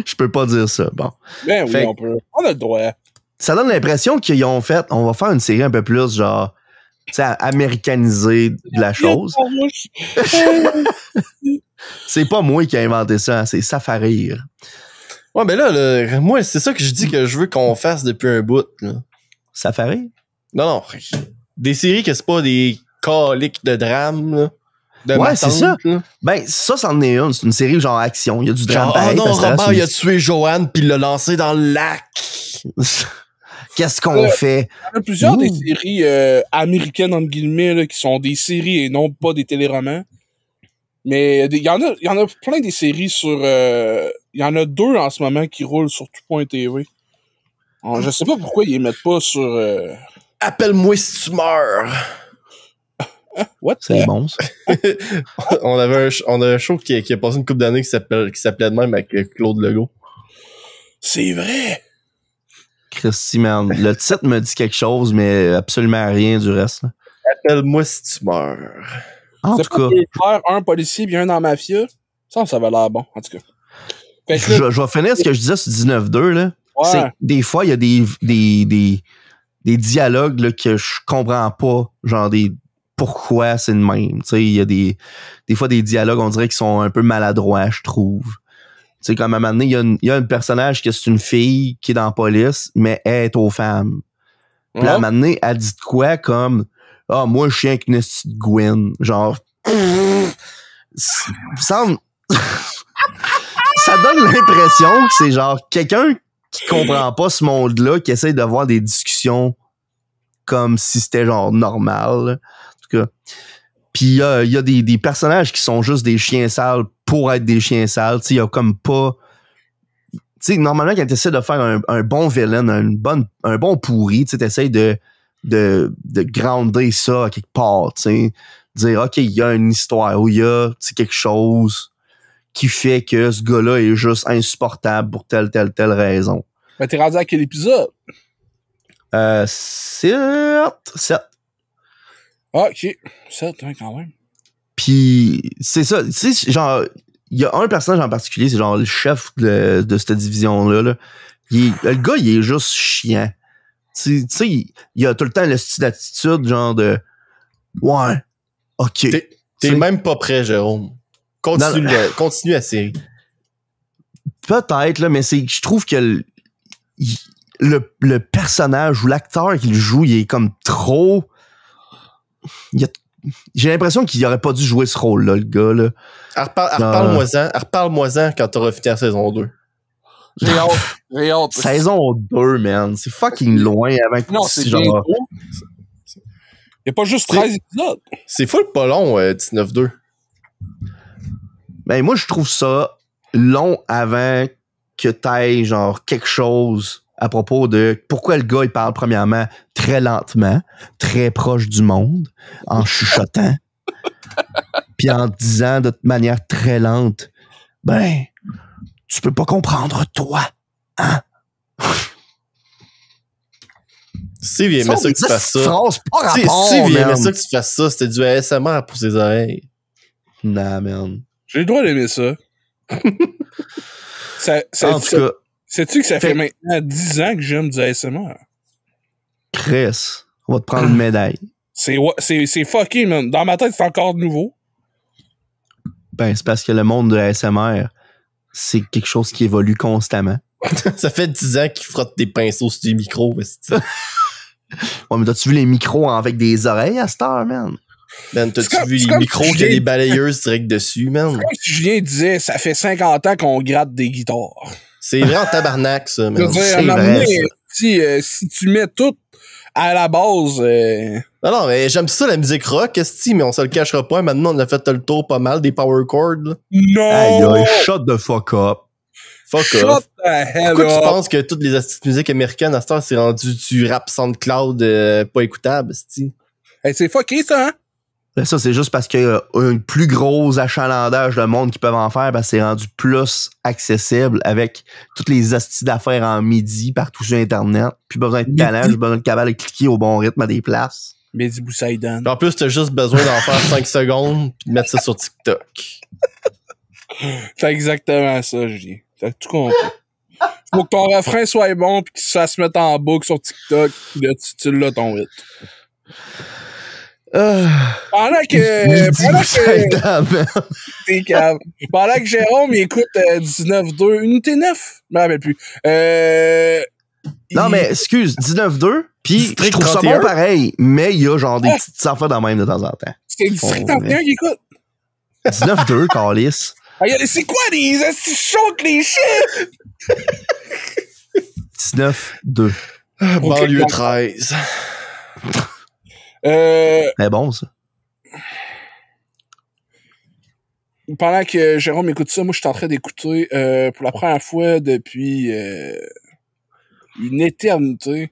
B: Je peux pas dire ça. Bon.
E: Ben oui,
B: Fait-
E: on peut. On a le droit.
B: Ça donne l'impression qu'ils ont fait, on va faire une série un peu plus, genre, tu sais, américanisée de la chose. C'est pas moi qui ai inventé ça, c'est ça fait rire.
D: Ouais, mais là, moi, c'est ça que je dis que je veux qu'on fasse depuis un bout, là.
B: Ça fait rire?
D: Non. Des séries que c'est pas des caliques de drame, là. De
B: Ouais, c'est
D: matante,
B: ça.
D: là.
B: Ben, ça, c'en est une. C'est une série genre action. Il y a du drame
D: Genre,
B: pareil,
D: oh non,
B: parce que là,
D: Robert,
B: c'est-
D: il a tué Joanne pis il l'a lancé dans le lac.
B: Qu'est-ce qu'on fait?
E: Il y en a plusieurs des
B: Ouh.
E: séries américaines, entre guillemets, là, qui sont des séries et non pas des téléromans. Mais il y en a plein des séries sur... Il y en a 2 en ce moment qui roulent sur tout.tv. Alors, je sais pas pourquoi ils les mettent pas sur...
D: Appelle-moi si tu meurs.
E: What?
B: C'est bon, ça.
D: on a un show qui a passé une couple d'années qui s'appelait de même avec Claude Legault.
E: C'est vrai!
B: Christy, man. Le titre me dit quelque chose, mais absolument rien du reste. Là.
D: Appelle-moi si tu meurs.
B: En
E: C'est
B: tout
E: pas
B: cas,
E: deux frères, un policier bien un dans mafia. Ça avait l'air bon, en tout cas. Fait que là,
B: je vais finir ce que je disais sur 19-2. Là.
E: ouais.
B: C'est des fois, il y a des dialogues là, que je comprends pas. Genre des pourquoi c'est le même. Tu sais, il y a des fois des dialogues, on dirait qu'ils sont un peu maladroits, je trouve. Tu sais, comme à un moment donné, il y a un personnage qui c'est une fille qui est dans la police, mais elle est aux femmes. Puis là, à un moment donné, elle dit de quoi comme ah, moi, je suis avec une petite Gwen. Genre, ça donne l'impression que c'est genre quelqu'un qui comprend pas ce monde-là, qui essaie d'avoir des discussions comme si c'était genre normal. Là. En tout cas. Puis il y a des personnages qui sont juste des chiens sales pour être des chiens sales. Tu sais, il y a comme pas... Tu sais, normalement, quand tu essaies de faire un bon villain, un bon pourri, tu sais, t'essaies de grounder ça à quelque part, tu sais. Dire, OK, il y a une histoire, ou il y a quelque chose qui fait que ce gars-là est juste insupportable pour telle raison.
E: Ben, t'es rendu à quel épisode?
B: 7.
E: Ah, ok. 7, hein, quand même.
B: Puis, c'est ça. Tu sais, genre, il y a un personnage en particulier, c'est genre le chef de cette division-là. Là. Le gars, il est juste chiant. Tu sais, il a tout le temps le style d'attitude, genre de ouais, ok.
D: T'es même pas prêt, Jérôme. Continue la série.
B: Peut-être, là, mais je trouve que le personnage ou l'acteur qui le joue, il est comme trop. J'ai l'impression qu'il aurait pas dû jouer ce rôle-là, le gars. Là.
D: Reparle-moi-en quand t'auras fini la saison 2.
E: J'ai hâte.
B: Saison 2, man. C'est fucking loin avant que
E: Non, c'est
B: genre.
E: bientôt. Il y a pas juste 13 épisodes.
D: C'est full pas long, 19-2.
B: Ben, moi, je trouve ça long avant que t'ailles, genre, quelque chose à propos de pourquoi le gars, il parle premièrement très lentement, très proche du monde, en chuchotant, puis en disant de manière très lente, ben, tu peux pas comprendre, toi, hein?
D: Steve, il aimait ça que tu fasses ça.
B: Phrase pas rapport,
D: Steve, il aimait
B: man.
D: ça que tu fasses ça. C'était du ASMR pour ses oreilles.
B: Nah, man.
E: J'ai le droit d'aimer ça.
B: En tout cas,
E: Sais-tu que ça fait maintenant 10 ans que j'aime du ASMR?
B: Chris, on va te prendre une médaille.
E: C'est fucké, man. Dans ma tête, c'est encore nouveau.
B: Ben, c'est parce que le monde de la ASMR, c'est quelque chose qui évolue constamment.
D: Ça fait 10 ans qu'ils frottent des pinceaux sur des micros.
B: Ouais, mais t'as-tu vu les micros avec des oreilles à cette heure, man?
D: Man,
E: C'est
D: t'as-tu vu les micros qui ont des balayeuses direct dessus, man?
E: Comme si Julien disait, ça fait 50 ans qu'on gratte des guitares.
D: C'est vrai en tabarnak, ça,
E: Je veux
D: man.
E: dire,
B: c'est
E: à un moment
B: vrai,
E: donné, si tu mets tout à la base...
D: Non, mais j'aime ça, la musique rock, esti, mais on se le cachera pas. Maintenant, on a fait le tour pas mal des power chords, là.
E: Non!
B: Aïe, aïe, shut the fuck up.
D: Fuck
E: Shut
D: off.
E: the hell
D: Pourquoi tu
E: up!
D: penses que toutes les astuces de musique américaines, à cette heure, c'est rendu du rap SoundCloud pas écoutable, esti?
E: Hey, c'est fucké, ça, hein?
B: Ben ça, c'est juste parce qu'il y a un plus gros achalandage de monde qui peuvent en faire parce que c'est rendu plus accessible avec toutes les hosties d'affaires en midi partout sur Internet. Plus besoin de talent, juste besoin de cabale de cliquer au bon rythme à des places.
E: Mehdi Boussaïdan.
D: En plus, t'as juste besoin d'en faire 5 secondes pis de mettre ça sur TikTok.
E: C'est exactement ça, Julien. T'as tout compris. Faut que ton refrain soit bon pis que ça se mette en boucle sur TikTok pis là, tu l'as ton hit. Pendant que t'es cave. Pendant que Jérôme il écoute 19-2, unité 9, je me rappelle plus.
B: Non, mais excuse, 19-2, pis je
D: District
B: trouve ça
D: 31.
B: bon pareil, mais il y a genre des petites affaires dans le même de temps en temps.
E: c'est District
B: Oh,
E: 31 qui écoute.
B: 19-2, Carlis.
E: C'est quoi les assis chauds que les chiens?
B: 19-2.
D: Banlieue 13.
B: C'est bon, ça.
E: Pendant que Jérôme écoute ça, moi, je suis en train d'écouter pour la première fois depuis une éternité.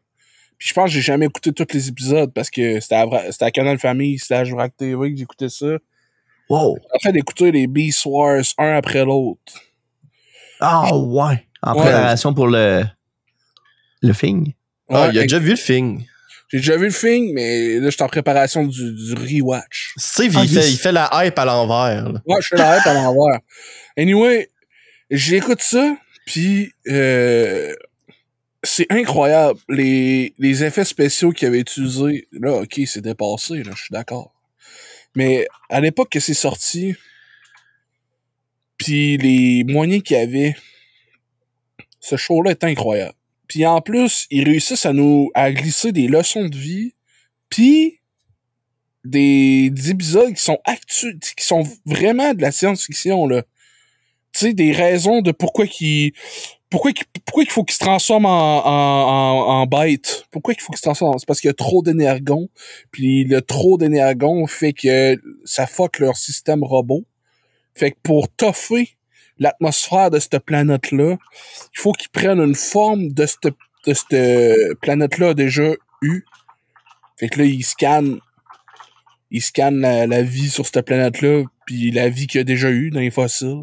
E: Puis je pense que j'ai jamais écouté tous les épisodes parce que c'était à Canal Famille / Vrac TV que j'écoutais ça.
B: Wow.
E: Je suis en train d'écouter les Beast Wars un après l'autre.
B: Ah, ouais. En
E: Ouais.
B: préparation pour le film.
D: Ah, il a
E: Ouais,
D: déjà vu le film.
E: j'ai déjà vu le film, mais là, je suis en préparation du rewatch.
D: Steve,
B: Ah,
D: il fait la hype à l'envers, là.
E: Ouais, je fais la hype à l'envers. Anyway, j'écoute ça, puis c'est incroyable. Les effets spéciaux qu'ils avaient utilisés, là, ok, c'est dépassé, là, je suis d'accord. Mais à l'époque que c'est sorti, puis les moyens qu'il y avait, ce show-là est incroyable. Puis en plus, ils réussissent à glisser des leçons de vie, puis des épisodes qui sont vraiment de la science-fiction, là. Tu sais, des raisons de pourquoi il faut qu'il se transforme en bête. Pourquoi il faut qu'il se transforme? C'est parce qu'il y a trop d'énergon, puis le trop d'énergon fait que ça fuck leur système robot. Fait que pour toffer l'atmosphère de cette planète-là, il faut qu'ils prennent une forme de cette planète-là déjà eue. Fait que là, ils scannent la vie sur cette planète-là, puis la vie qu'il y a déjà eu dans les fossiles,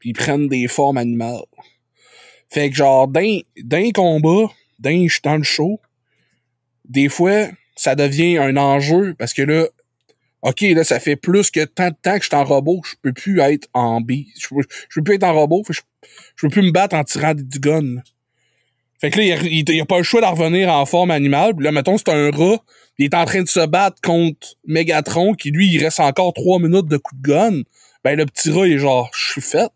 E: puis ils prennent des formes animales. Fait que genre, d'un combat, dans le show, des fois, ça devient un enjeu, parce que là, ok, là, ça fait plus que tant de temps que je suis en robot, je peux plus être en bee. Je peux plus être en robot, je peux plus me battre en tirant du gun. Là. Fait que là, il y a pas le choix de revenir en forme animale. Puis là, mettons, c'est un rat. Il est en train de se battre contre Megatron, qui lui, il reste encore 3 minutes de coup de gun. Ben, le petit rat, il est genre, je suis fait.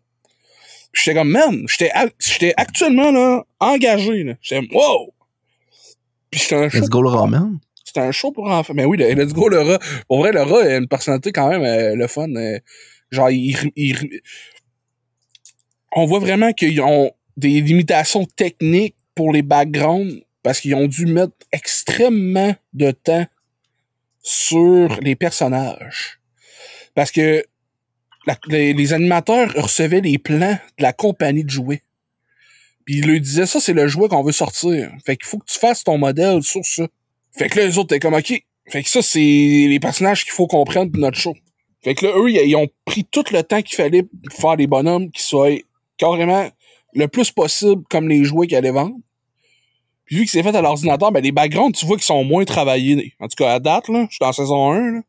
E: Puis j'étais comme, man, j'étais actuellement, là, engagé, là. J'étais, wow! Puis c'était un show.
B: Let's go le ramen.
E: C'était un show pour enfants. Mais oui, Let's Go, le rat. Pour vrai, le rat a une personnalité quand même, le fun. Genre, on voit vraiment qu'ils ont des limitations techniques pour les backgrounds parce qu'ils ont dû mettre extrêmement de temps sur les personnages. Parce que les animateurs recevaient les plans de la compagnie de jouets. Puis ils leur disaient, ça, c'est le jouet qu'on veut sortir. Fait qu'il faut que tu fasses ton modèle sur ça. Fait que là, les autres, t'es comme, OK. Fait que ça, c'est les personnages qu'il faut comprendre pour notre show. Fait que là, eux, ils ont pris tout le temps qu'il fallait pour faire des bonhommes qui soient carrément le plus possible comme les jouets qu'ils allaient vendre. Puis vu que c'est fait à l'ordinateur, ben les backgrounds, tu vois qu'ils sont moins travaillés. En tout cas, à date, là, je suis dans saison 1, là.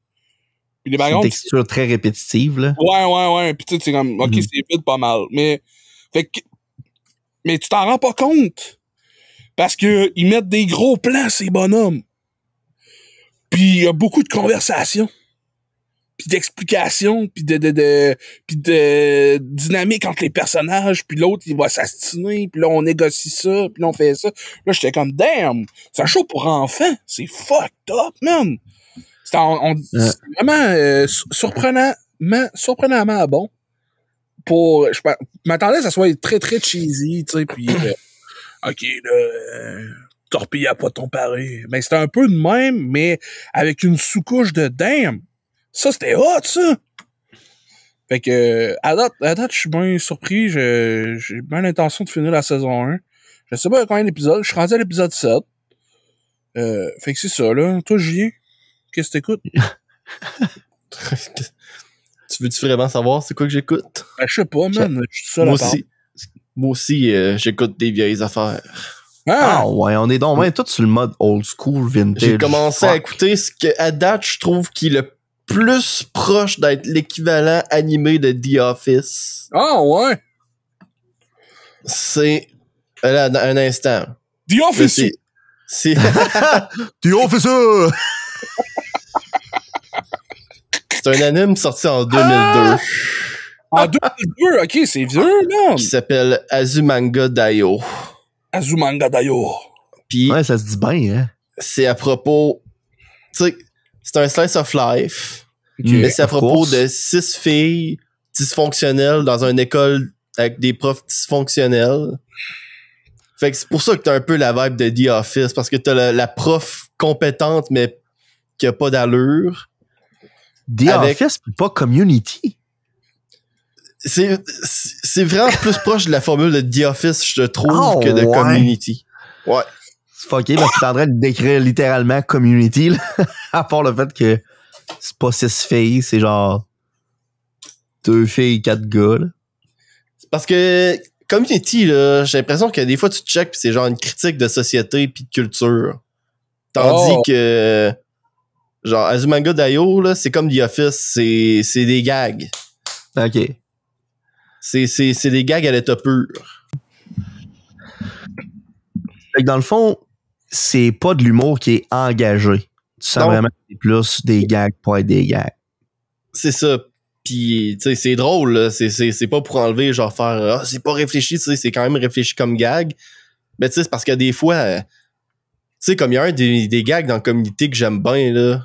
E: Puis les
B: C'est une
E: backgrounds...
B: texture très répétitive, là.
E: Ouais. Puis tu sais, c'est comme, OK, c'est vite pas mal. Mais tu t'en rends pas compte. Parce que ils mettent des gros plans, ces bonhommes. Puis il y a beaucoup de conversations, puis d'explications, puis de dynamique entre les personnages, puis l'autre, il va s'astiner, puis là, on négocie ça, puis là, on fait ça. Là, j'étais comme, damn, c'est un show pour enfants. C'est fucked up, man. C'est vraiment surprenamment bon. Je m'attendais à ça soit très, très cheesy, tu sais, puis OK, là, torpille à pas ton pari. Mais c'était un peu de même, mais avec une sous-couche de damn. Ça, c'était hot, ça! Fait que, à date, je suis bien surpris. J'ai bien l'intention de finir la saison 1. Je sais pas combien d'épisodes. Je suis rendu à l'épisode 7. Fait que c'est ça, là. Toi, Julien, qu'est-ce que t'écoutes?
D: Tu veux-tu vraiment savoir c'est quoi que j'écoute?
E: Ben, je sais pas, man. Je suis seul à part.
D: Moi aussi, j'écoute des vieilles affaires.
B: Ah ouais, on est donc même tous sur le mode old school vintage.
D: J'ai commencé à écouter ce que, à date, je trouve qu'il est le plus proche d'être l'équivalent animé de The Office.
E: Ah ouais!
D: C'est... Là, un instant.
E: The Office!
D: C'est...
B: The Office!
D: C'est un anime sorti en 2002.
E: En 2002, ok, c'est vieux, man!
D: Qui s'appelle Azumanga Daioh.
E: Azumanga Daioh.
D: Puis
B: Ouais, ça se dit bien, hein?
D: c'est à propos... Tu sais, c'est un slice of life,
E: Okay.
D: mais c'est à
B: Of
D: propos
B: course.
D: de 6 filles dysfonctionnelles dans une école avec des profs dysfonctionnels. Fait que c'est pour ça que t'as un peu la vibe de The Office, parce que t'as la prof compétente, mais qui a pas d'allure.
B: The Office, puis pas Community.
D: C'est vraiment plus proche de la formule de The Office, je trouve,
B: Oh,
D: que de
B: ouais.
D: Community. Ouais.
B: C'est fucké parce que t'es en train de décrire littéralement Community, là. À part le fait que c'est pas 6 filles, c'est genre 2 filles, 4 gars, là.
D: Parce que Community, là, j'ai l'impression que des fois tu check pis c'est genre une critique de société pis de culture. Tandis que genre Azumanga Daioh, là, c'est comme The Office, c'est des gags.
B: OK.
D: C'est des gags à l'état pur.
B: Fait que dans le fond, c'est pas de l'humour qui est engagé. Tu sens
D: Non.
B: vraiment que c'est plus des gags pour être des gags.
D: C'est ça. Pis, tu sais, c'est drôle, là. C'est pas pour enlever, genre faire, ah, c'est pas réfléchi, tu sais, c'est quand même réfléchi comme gag. Mais tu sais, c'est parce que des fois, tu sais, comme il y a un des gags dans la communauté que j'aime bien, là,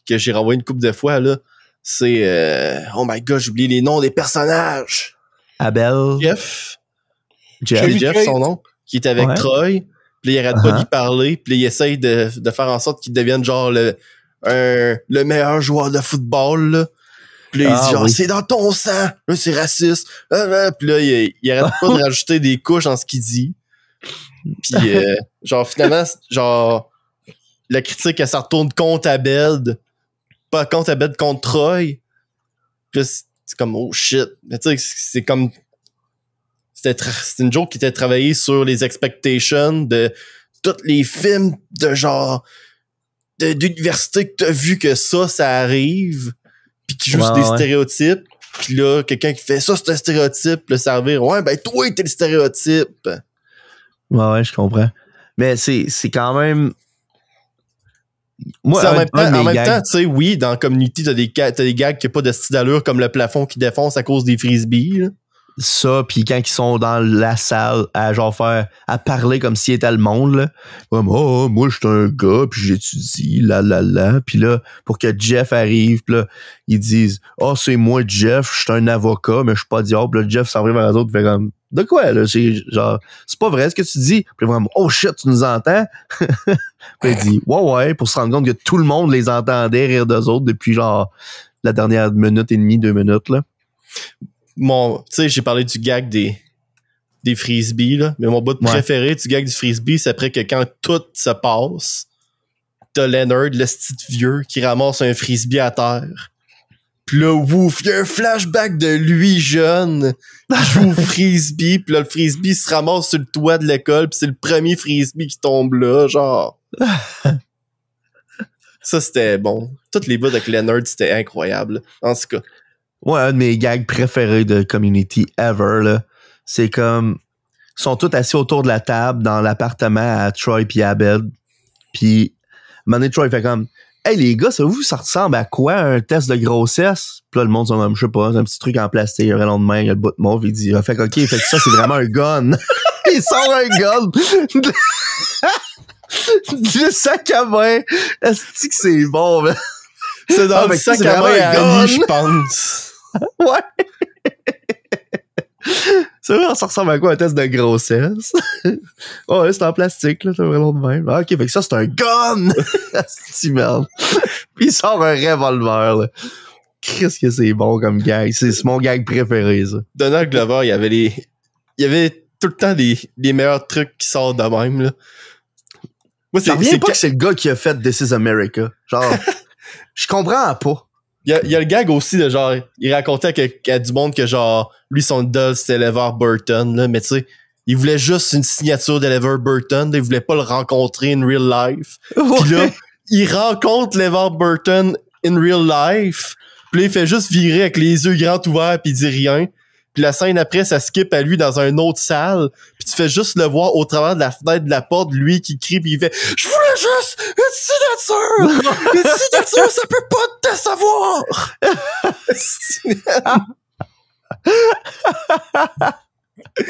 D: que j'ai renvoyé une couple de fois, là, c'est, oh my god, j'ai oublié les noms des personnages.
B: Abel,
D: Jeff.
B: Jeff.
D: C'est
E: Chevy
D: Jeff,
E: Chase.
D: son nom, qui est avec
B: Ouais.
D: Troy. Puis il arrête pas
B: Uh-huh.
D: d'y parler. Puis il essaye de faire en sorte qu'il devienne genre le meilleur joueur de football, là. Puis là, il
B: Ah,
D: dit genre,
B: oui.
D: c'est dans ton sang. Là, c'est raciste. Puis là, il arrête pas de rajouter des couches dans ce qu'il dit. Puis genre, finalement, genre, la critique, elle s'en retourne contre Abed. Pas contre Abed, contre Troy. Puis là, c'est comme, oh shit. Mais tu sais, c'est comme... C'était une joke qui était travaillée sur les expectations de tous les films de genre d'université que t'as vu que ça arrive, puis qui joue sur des stéréotypes, puis là, quelqu'un qui fait ça, c'est un stéréotype, le servir, ouais, ben toi, t'es le stéréotype.
B: Ouais, je comprends. Mais c'est quand même... Moi,
D: T'sais, en même
B: gags-
D: temps, tu sais, oui, dans la community, t'as des gags qui n'ont pas de style d'allure comme le plafond qui défonce à cause des frisbees, là.
B: ça, puis quand ils sont dans la salle à genre à parler comme s'ils étaient le monde, là, comme, oh, moi je suis un gars puis j'étudie, puis là, pour que Jeff arrive, puis là, ils disent, oh, c'est moi Jeff, je suis un avocat, mais je suis pas diable. Là, Jeff s'en va vers les autres, fait comme, de quoi, là, c'est genre, c'est pas vrai ce que tu dis. Puis vraiment, oh shit, tu nous entends? Puis il dit, ouais, pour se rendre compte que tout le monde les entendait rire d'eux autres depuis genre la dernière minute et demie, 2 minutes, là.
D: Tu sais, j'ai parlé du gag des frisbees, là, mais mon bout
B: Ouais.
D: préféré du gag du frisbee, c'est après que quand tout se passe, t'as Leonard, le petit vieux, qui ramasse un frisbee à terre. Pis là, ouf, il y a un flashback de lui jeune, qui joue au frisbee, pis là, le frisbee se ramasse sur le toit de l'école, pis c'est le premier frisbee qui tombe là, genre. Ça, c'était bon. Toutes les bouts avec Leonard, c'était incroyable. En tout cas.
B: Ouais, un de mes gags préférés de Community ever, là. C'est comme, ils sont tous assis autour de la table dans l'appartement à Troy pis Abed. Puis, un moment donné, Troy fait comme, hey les gars, ça ressemble à quoi un test de grossesse? Puis là, le monde, je sais pas, c'est un petit truc en plastique, un rayon de main, il y a le bout de mauve, il dit, fait que ça, c'est vraiment un gun. Il sort un gun. Du sac à main. Est-ce que c'est bon, man?
D: C'est dans le sac à main à Annie, je pense.
B: Ouais. C'est vrai, ça ressemble à quoi un test de grossesse? Ouais, c'est en plastique, là, t'as vraiment de même. Ah, ok, fait que ça, c'est un gun! C'est merde. Puis il sort un revolver, là. Qu'est-ce que c'est bon comme gag? C'est mon gag préféré, ça.
D: Donald Glover, il y avait tout le temps des meilleurs trucs qui sortent de même, là. Moi,
B: ça revient pas que c'est le gars qui a fait This is America. Genre, je comprends pas.
D: Il y a le gag aussi de genre, il racontait à du monde que genre, lui son idole c'était LeVar Burton, là, mais tu sais, il voulait juste une signature de LeVar Burton, là, il voulait pas le rencontrer in real life. Pis là, il rencontre LeVar Burton in real life, pis là, il fait juste virer avec les yeux grands ouverts pis il dit rien. Puis la scène après, ça skip à lui dans une autre salle. Puis tu fais juste le voir au travers de la fenêtre de la porte, lui qui crie puis il fait « Je voulais juste une signature! Une signature, ça peut pas te savoir! »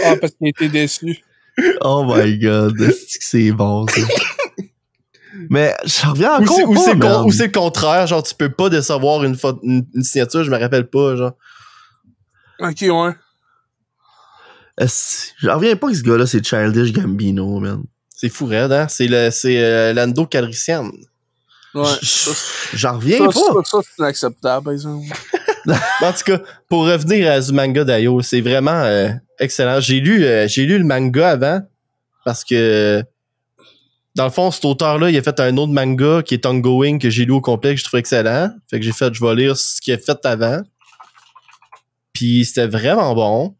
E: Ah, parce qu'il était déçu.
B: Oh my god, c'est bon, ça. Mais je reviens encore
D: ou c'est le contraire, genre tu peux pas décevoir une signature, je me rappelle pas, genre.
E: Ok, ouais.
B: Je reviens pas que ce gars-là, c'est Childish Gambino, man.
D: C'est fou raide, hein? C'est Lando Calrissian.
E: Ouais.
B: J'en reviens pas.
E: Ça, c'est inacceptable, par exemple.
D: En tout cas, pour revenir à Manga Dayo, c'est vraiment excellent. J'ai lu le manga avant parce que dans le fond, cet auteur-là, il a fait un autre manga qui est ongoing que j'ai lu au complet que je trouve excellent. Fait que je vais lire ce qu'il a fait avant. Puis c'était vraiment bon.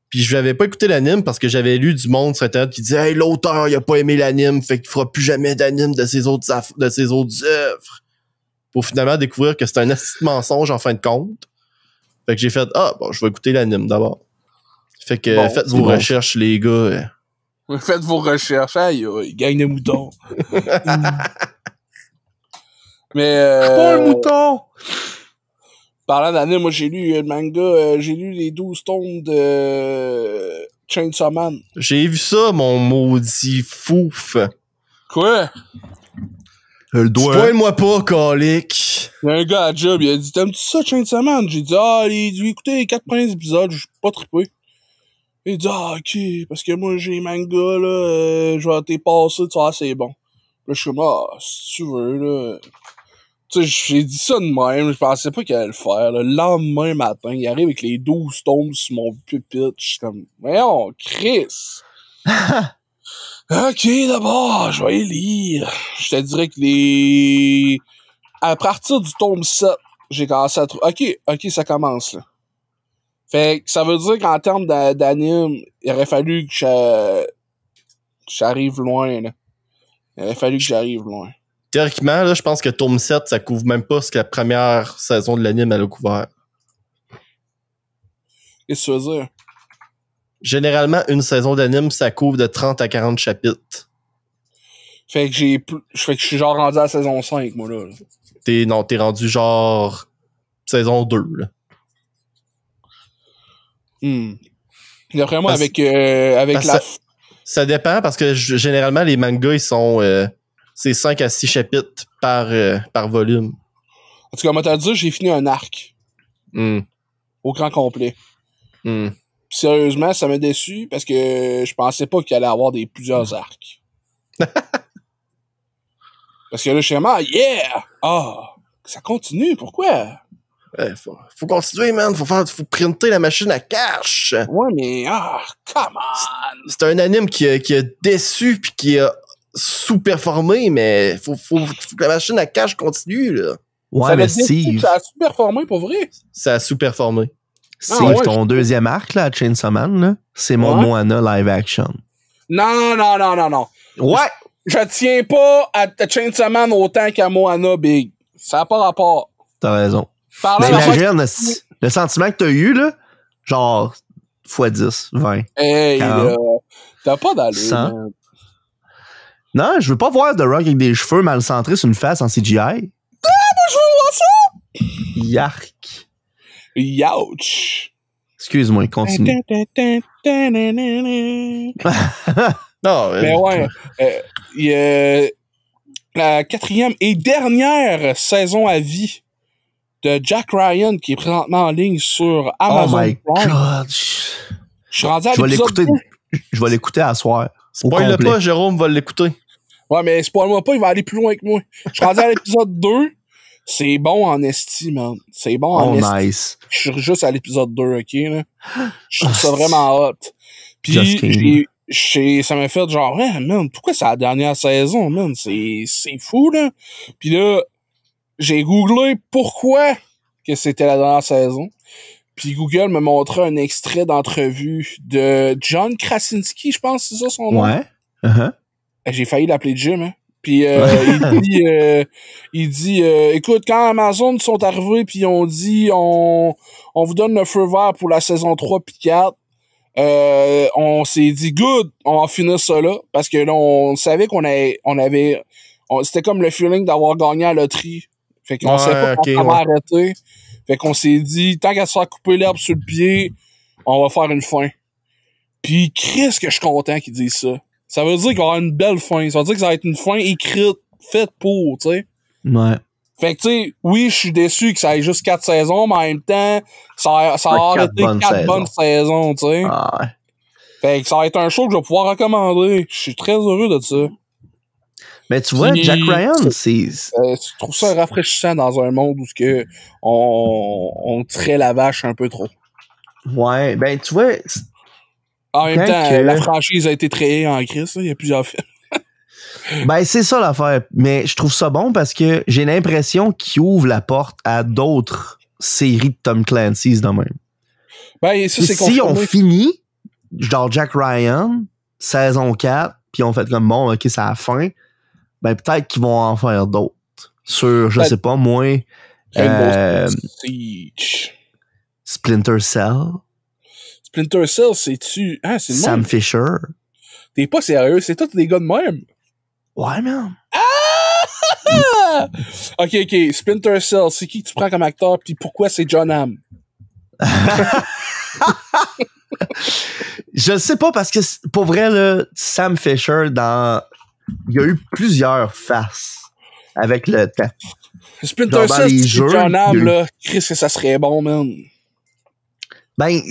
D: Puis je n'avais pas écouté l'anime parce que j'avais lu du monde sur Internet qui disait « Hey, l'auteur, il a pas aimé l'anime, fait qu'il fera plus jamais d'anime de ses autres œuvres. » Pour finalement découvrir que c'est un petit mensonge en fin de compte. Fait que j'ai fait « Ah, bon, je vais écouter l'anime d'abord. » Fait que faites vos recherches, les gars.
E: Faites vos recherches. Aïe, il gagne des moutons. Mais
B: pas un mouton!
E: Parlant d'anime, moi j'ai lu le manga, j'ai lu les 12 tomes de Chainsaw Man.
D: J'ai vu ça, mon maudit fouf.
E: Quoi?
B: Le doigt.
D: Spoil-moi pas, colique.
E: Il y a un gars à job, il a dit « T'aimes-tu ça, Chainsaw Man? » J'ai dit « Ah, écoutez les 4 premiers épisodes, je suis pas trippé. » Il dit « Ah, ok, parce que moi j'ai les mangas, là, je vais t'y passer, tu vois, c'est bon. » Là, je suis comme « Ah, si tu veux, là... » Tu sais, j'ai dit ça de même, je pensais pas qu'il allait le faire. Là. Le lendemain matin, il arrive avec les 12 tomes sur mon pupitre. Je suis comme, voyons, Chris! Ok, d'abord, je vais les lire. Je te dirais que à partir du tome 7, j'ai commencé à trouver... Ok, ça commence, là. Fait que ça veut dire qu'en termes d'anime, il aurait fallu que j'arrive loin, là. Il aurait fallu que j'arrive loin.
D: Théoriquement, là, je pense que tome 7, ça couvre même pas ce que la première saison de l'anime elle a couvert.
E: Qu'est-ce que tu veux dire?
D: Généralement, une saison d'anime, ça couvre de 30 à 40 chapitres.
E: Fait que je suis genre rendu à la saison 5, moi, là.
D: T'es rendu genre saison 2, là.
E: D'après moi, avec
D: ça dépend parce que généralement, les mangas, ils sont... c'est 5 à 6 chapitres par volume.
E: En tout cas, moi, t'as dit, j'ai fini un arc. Au grand complet. Puis sérieusement, ça m'a déçu parce que je pensais pas qu'il allait avoir plusieurs arcs. Parce que là, je suis vraiment, yeah! Ah! Ça continue, pourquoi?
D: Faut continuer, man. Faut printer la machine à cash.
E: Ouais, mais, come on!
D: C'est un anime qui a déçu puis qui a sous-performé, mais faut que la machine à cash continue, là.
B: Ouais, mais Steve...
E: Ça a sous-performé, pour vrai?
D: Ça a sous-performé.
B: Steve, ton deuxième arc, là, à Chainsaw Man, là, c'est mon Moana live action.
E: Non.
B: Ouais!
E: Je tiens pas à Chainsaw Man autant qu'à Moana, Big. Ça n'a pas rapport.
B: T'as raison. Mais imagine, le sentiment que t'as eu, là, genre, x10, 20.
E: Hey, t'as pas d'allure.
B: 100. Non, je veux pas voir The Rock avec des cheveux mal centrés sur une face en CGI.
E: Ah, moi, je veux voir ça!
B: Yark.
E: Youch!
B: Excuse-moi, continue.
D: Non,
E: Mais ouais, il y a la 4e et dernière saison à vie de Jack Ryan qui est présentement en ligne sur Amazon
B: Oh my
E: Prime.
B: God.
E: Je suis rendu à
B: Je vais
E: l'épisode
B: l'écouter.
E: 2.
B: Je vais l'écouter à soir. Au
D: spoil-le
B: complet.
D: pas, Jérôme va l'écouter.
E: Ouais, mais spoil-moi pas, il va aller plus loin que moi. Je suis rendu à l'épisode 2. C'est bon en esti, man. C'est bon en
B: Oh,
E: esti.
B: nice.
E: Je suis juste à l'épisode 2, ok, là. Je trouve ça vraiment hot.
B: Just kidding.
E: Puis, ça m'a fait genre, ouais, man, pourquoi c'est la dernière saison, man? C'est fou, là. Puis là, j'ai googlé pourquoi que c'était la dernière saison. Puis Google me montrait un extrait d'entrevue de John Krasinski, je pense, c'est ça son nom?
B: Ouais. Uh-huh.
E: J'ai failli l'appeler Jim, hein. Puis il dit écoute, quand Amazon sont arrivés puis on dit on vous donne le feu vert pour la saison 3 puis 4, on s'est dit good, on va finir ça là parce que là on savait c'était comme le feeling d'avoir gagné à la loterie. Fait qu'on savait pas quand on va arrêter. Fait qu'on s'est dit tant qu'à se faire couper l'herbe sur le pied, on va faire une fin. Puis Chris que je suis content qu'ils disent ça. Ça veut dire qu'il va y avoir une belle fin. Ça veut dire que ça va être une fin écrite, faite pour, tu sais.
B: Ouais.
E: Fait que, tu sais, oui, je suis déçu que ça ait juste 4 saisons, mais en même temps, ça a été 4 bonnes saisons, tu sais.
B: Ah, ouais.
E: Fait que ça va être un show que je vais pouvoir recommander. Je suis très heureux de ça.
B: Mais tu vois, Jack Ryan, c'est...
E: Je trouve ça rafraîchissant dans un monde où on tirait la vache un peu trop.
B: Ouais, ben tu vois...
E: En même temps, la franchise a été créée en crise, il y a plusieurs films.
B: Ben, c'est ça l'affaire. Mais je trouve ça bon parce que j'ai l'impression qu'il ouvre la porte à d'autres séries de Tom Clancy's de même.
E: Ben, ça, c'est
B: si on finit, genre Jack Ryan, saison 4, puis on fait comme bon, ok, c'est la fin, ben peut-être qu'ils vont en faire d'autres. Sur, je sais pas, moi, Splinter Cell.
E: Splinter Cell, c'est-tu... Ah, c'est le
B: Sam
E: même.
B: Fisher.
E: T'es pas sérieux, c'est tous des gars de même.
B: Ouais, man.
E: Ah! Ok, Splinter Cell, c'est qui que tu prends comme acteur, puis pourquoi c'est John Hamm?
B: Je sais pas parce que, pour vrai, là, Sam Fisher, il y a eu plusieurs faces avec le temps.
E: Splinter Cell, c'est John Hamm, là. Chris, que ça serait bon, man.
B: Ben,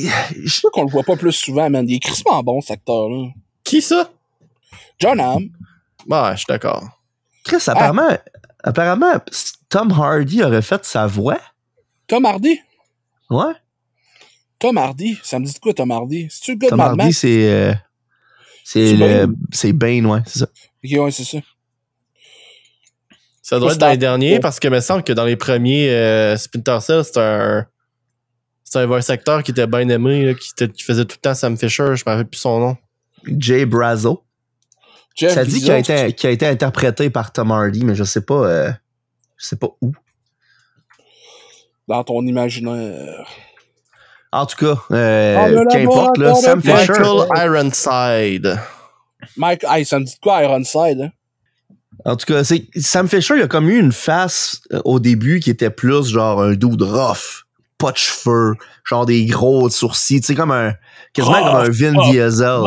E: je sais qu'on le voit pas plus souvent, man. Il est crissement bon, cet acteur-là.
D: Qui ça?
E: John Hamm.
D: Ouais, je suis d'accord.
B: Chris, apparemment, Tom Hardy aurait fait sa voix.
E: Tom Hardy?
B: Ouais.
E: Tom Hardy? Ça me dit de quoi, Tom Hardy? C'est-tu le gars
B: Tom
E: de Mad
B: Hardy,
E: Max?
B: c'est Bane, ouais, c'est ça.
E: Ok, ouais, c'est ça.
D: Ça doit être dans les derniers, parce que il me semble que dans les premiers Splinter Cell, c'était un voice acteur qui était bien aimé, là, qui faisait tout le temps Sam Fisher, je me rappelle plus son nom.
B: Jay Brazo. Ça dit qu'il a été interprété par Tom Hardy, mais je sais pas où.
E: Dans ton imaginaire.
B: En tout cas, qu'importe, là, Sam Fisher.
D: Michael Ironside.
E: Ça me dit de quoi, Ironside, hein?
B: En tout cas, Sam Fisher, il a comme eu une face au début qui était plus genre un dude rough, pas de cheveux, genre des gros sourcils, tu sais, quasiment comme un Vin Diesel.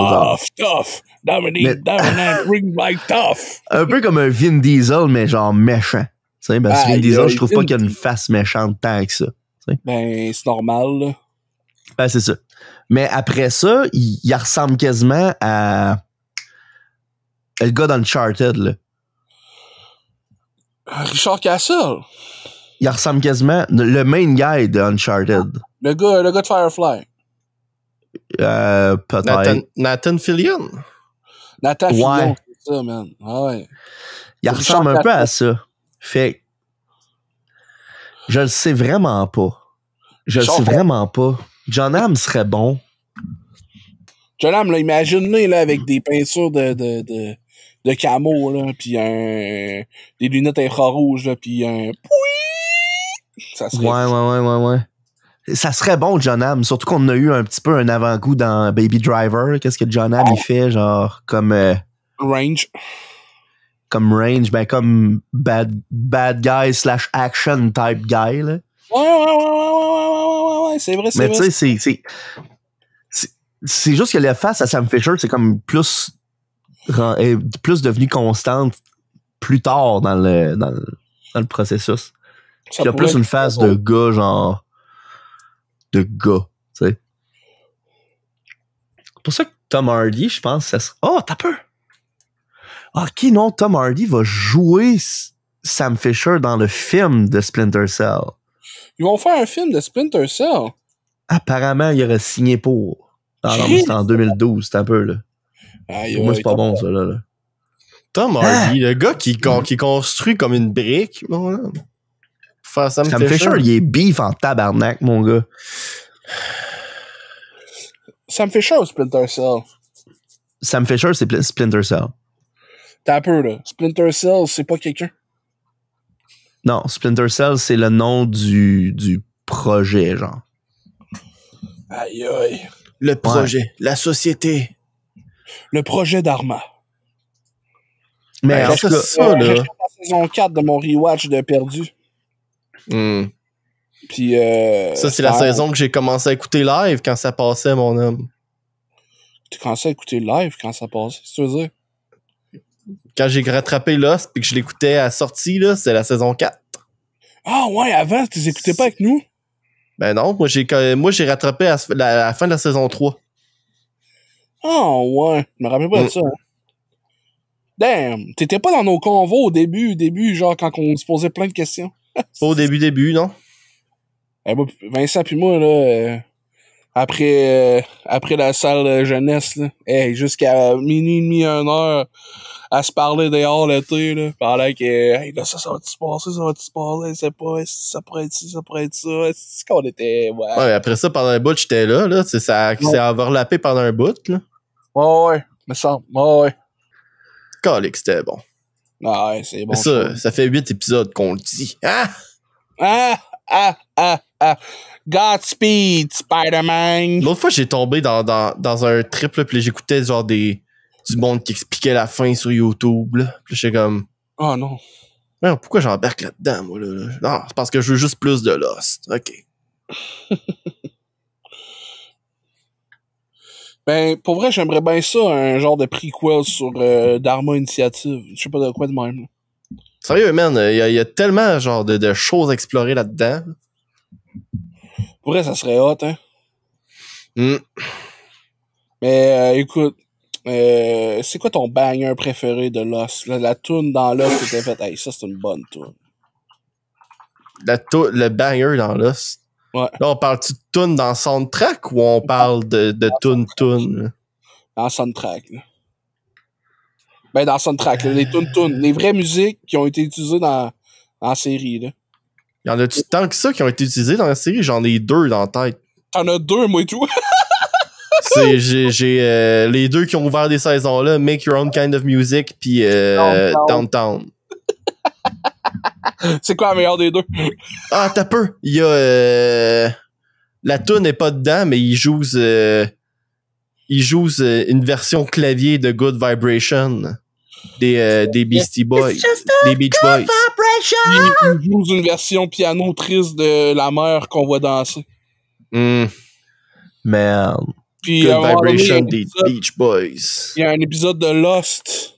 E: Tough. Dominate, ring like tough.
B: Un peu comme un Vin Diesel, mais genre méchant. Tu sais, parce que Vin Diesel, je trouve pas qu'il y a une face méchante tant que ça. T'sais.
E: Ben, c'est normal, là.
B: Ben, c'est ça. Mais après ça, il ressemble quasiment à le gars d'Uncharted, là.
E: Richard Castle.
B: Il ressemble quasiment le main guy de Uncharted.
E: Le gars de Firefly.
B: Peut-être.
D: Nathan Fillion.
E: Nathan Fillion, c'est ça, man. Ouais.
B: Il ressemble un peu à ça. Fait je le sais vraiment pas. John Hamm serait bon.
E: John Hamm, là, imagine-le, là, avec des peintures de camo, là, pis des lunettes infrarouges, là, pis un... Ça serait...
B: Ouais. Ça serait bon, John Hamm. Surtout qu'on a eu un petit peu un avant-goût dans Baby Driver. Qu'est-ce que John Hamm, il fait, genre, comme...
E: Range.
B: comme range, ben comme bad guy / action type guy, là.
E: Ouais, c'est vrai, c'est
B: Mais
E: vrai.
B: tu sais, c'est juste que la face à Sam Fisher, c'est comme plus devenu constante plus tard dans le processus.
E: Ça
B: Il a
E: pourrait
B: plus une
E: être
B: face
E: drôle.
B: de gars, genre de gars, tu sais. C'est pour ça que Tom Hardy, je pense, ça serait... Oh, t'as peur! Ok, non, Tom Hardy va jouer Sam Fisher dans le film de Splinter Cell.
E: Ils vont faire un film de Splinter Cell.
B: Apparemment, il aurait signé pour. Non, mais c'était en 2012, c'était un peu, là. Pour moi, c'est pas bon, ça, là.
D: Tom Hardy, le gars qui construit comme une brique, mon homme. Pour faire Sam Fisher,
B: il est beef en tabarnak, mon gars.
E: Sam Fisher ou Splinter Cell?
B: Sam Fisher, c'est Splinter Cell.
E: T'as un peu, là. Splinter Cell, c'est pas quelqu'un.
B: Non, Splinter Cell, c'est le nom du projet, genre.
E: Aïe, aïe.
D: le projet, la société.
E: Le projet d'Arma.
B: Mais en tout cas,
D: ça, là.
E: J'ai fait la saison 4 de mon rewatch de Perdu. Puis,
D: Ça, c'est la saison que j'ai commencé à écouter live quand ça passait, mon homme.
E: Tu commençais à écouter live quand ça passait, c'est ce que tu veux dire?
D: Quand j'ai rattrapé Lost puis que je l'écoutais à la sortie, là, c'est la saison 4.
E: Ah ouais, avant, tu les écoutais pas avec nous?
D: Ben non, moi j'ai rattrapé à la fin de la saison 3.
E: Ah ouais, je me rappelle pas de ça. Hein. Damn, t'étais pas dans nos convos au début, genre quand on se posait plein de questions.
D: Pas au début, non?
E: Eh, moi, Vincent pis moi, là, après la salle jeunesse, là, jusqu'à minuit et demi, 1h, à se parler dehors l'été, là, pendant que, hey, là, ça va-tu se passer, je sais pas, ça pourrait être ci, ça pourrait être ça, c'est qu'on était, ouais.
D: Ouais, après ça, pendant un bout, j'étais là, ça s'est overlappé pendant un bout, là.
E: Ouais, me semble, ouais.
D: Calique, c'était bon.
E: Ah ouais, c'est bon.
D: Mais ça fait 8 épisodes qu'on le dit.
E: Godspeed, Spider-Man.
D: L'autre fois, j'ai tombé dans un trip, là, puis j'écoutais genre du monde qui expliquait la fin sur YouTube, là. Puis j'étais comme...
E: Oh non.
D: Mais pourquoi j'embarque là-dedans, moi, là? Non, c'est parce que je veux juste plus de Lost. OK.
E: Ben, pour vrai, j'aimerais bien ça, un genre de prequel sur Dharma Initiative. Je sais pas de quoi de même.
D: Sérieux, man, il y a tellement genre de choses à explorer là-dedans.
E: Pour vrai, ça serait hot, hein.
D: Mm.
E: Mais écoute, c'est quoi ton banger préféré de Lost? La toune dans Lost que t'as faite, hey, ça c'est une bonne toune.
D: Le banger dans Lost.
E: Ouais.
D: Là, on parle-tu de tune dans soundtrack ou on parle de tune?
E: Dans soundtrack, là. Ben, dans soundtrack, là, les tunes. Les vraies musiques qui ont été utilisées dans la série, là.
D: Y en a-tu tant que ça qui ont été utilisés dans la série? J'en ai 2 dans la tête.
E: T'en as 2, moi et tout.
D: J'ai les 2 qui ont ouvert des saisons-là, Make Your Own Kind of Music puis Downtown.
E: C'est quoi la meilleure des 2?
D: Ah, t'as peu. Il y a... la tune n'est pas dedans, mais il joue une version clavier de Good Vibration des Beastie Boys. Des Beach Boys.
E: Il joue une version piano triste de la mère qu'on voit danser.
B: man.
E: Puis,
D: Good
E: à un moment donné,
D: Vibration
E: il y a un
D: des
E: épisode-
D: Beach Boys.
E: il y a un épisode de Lost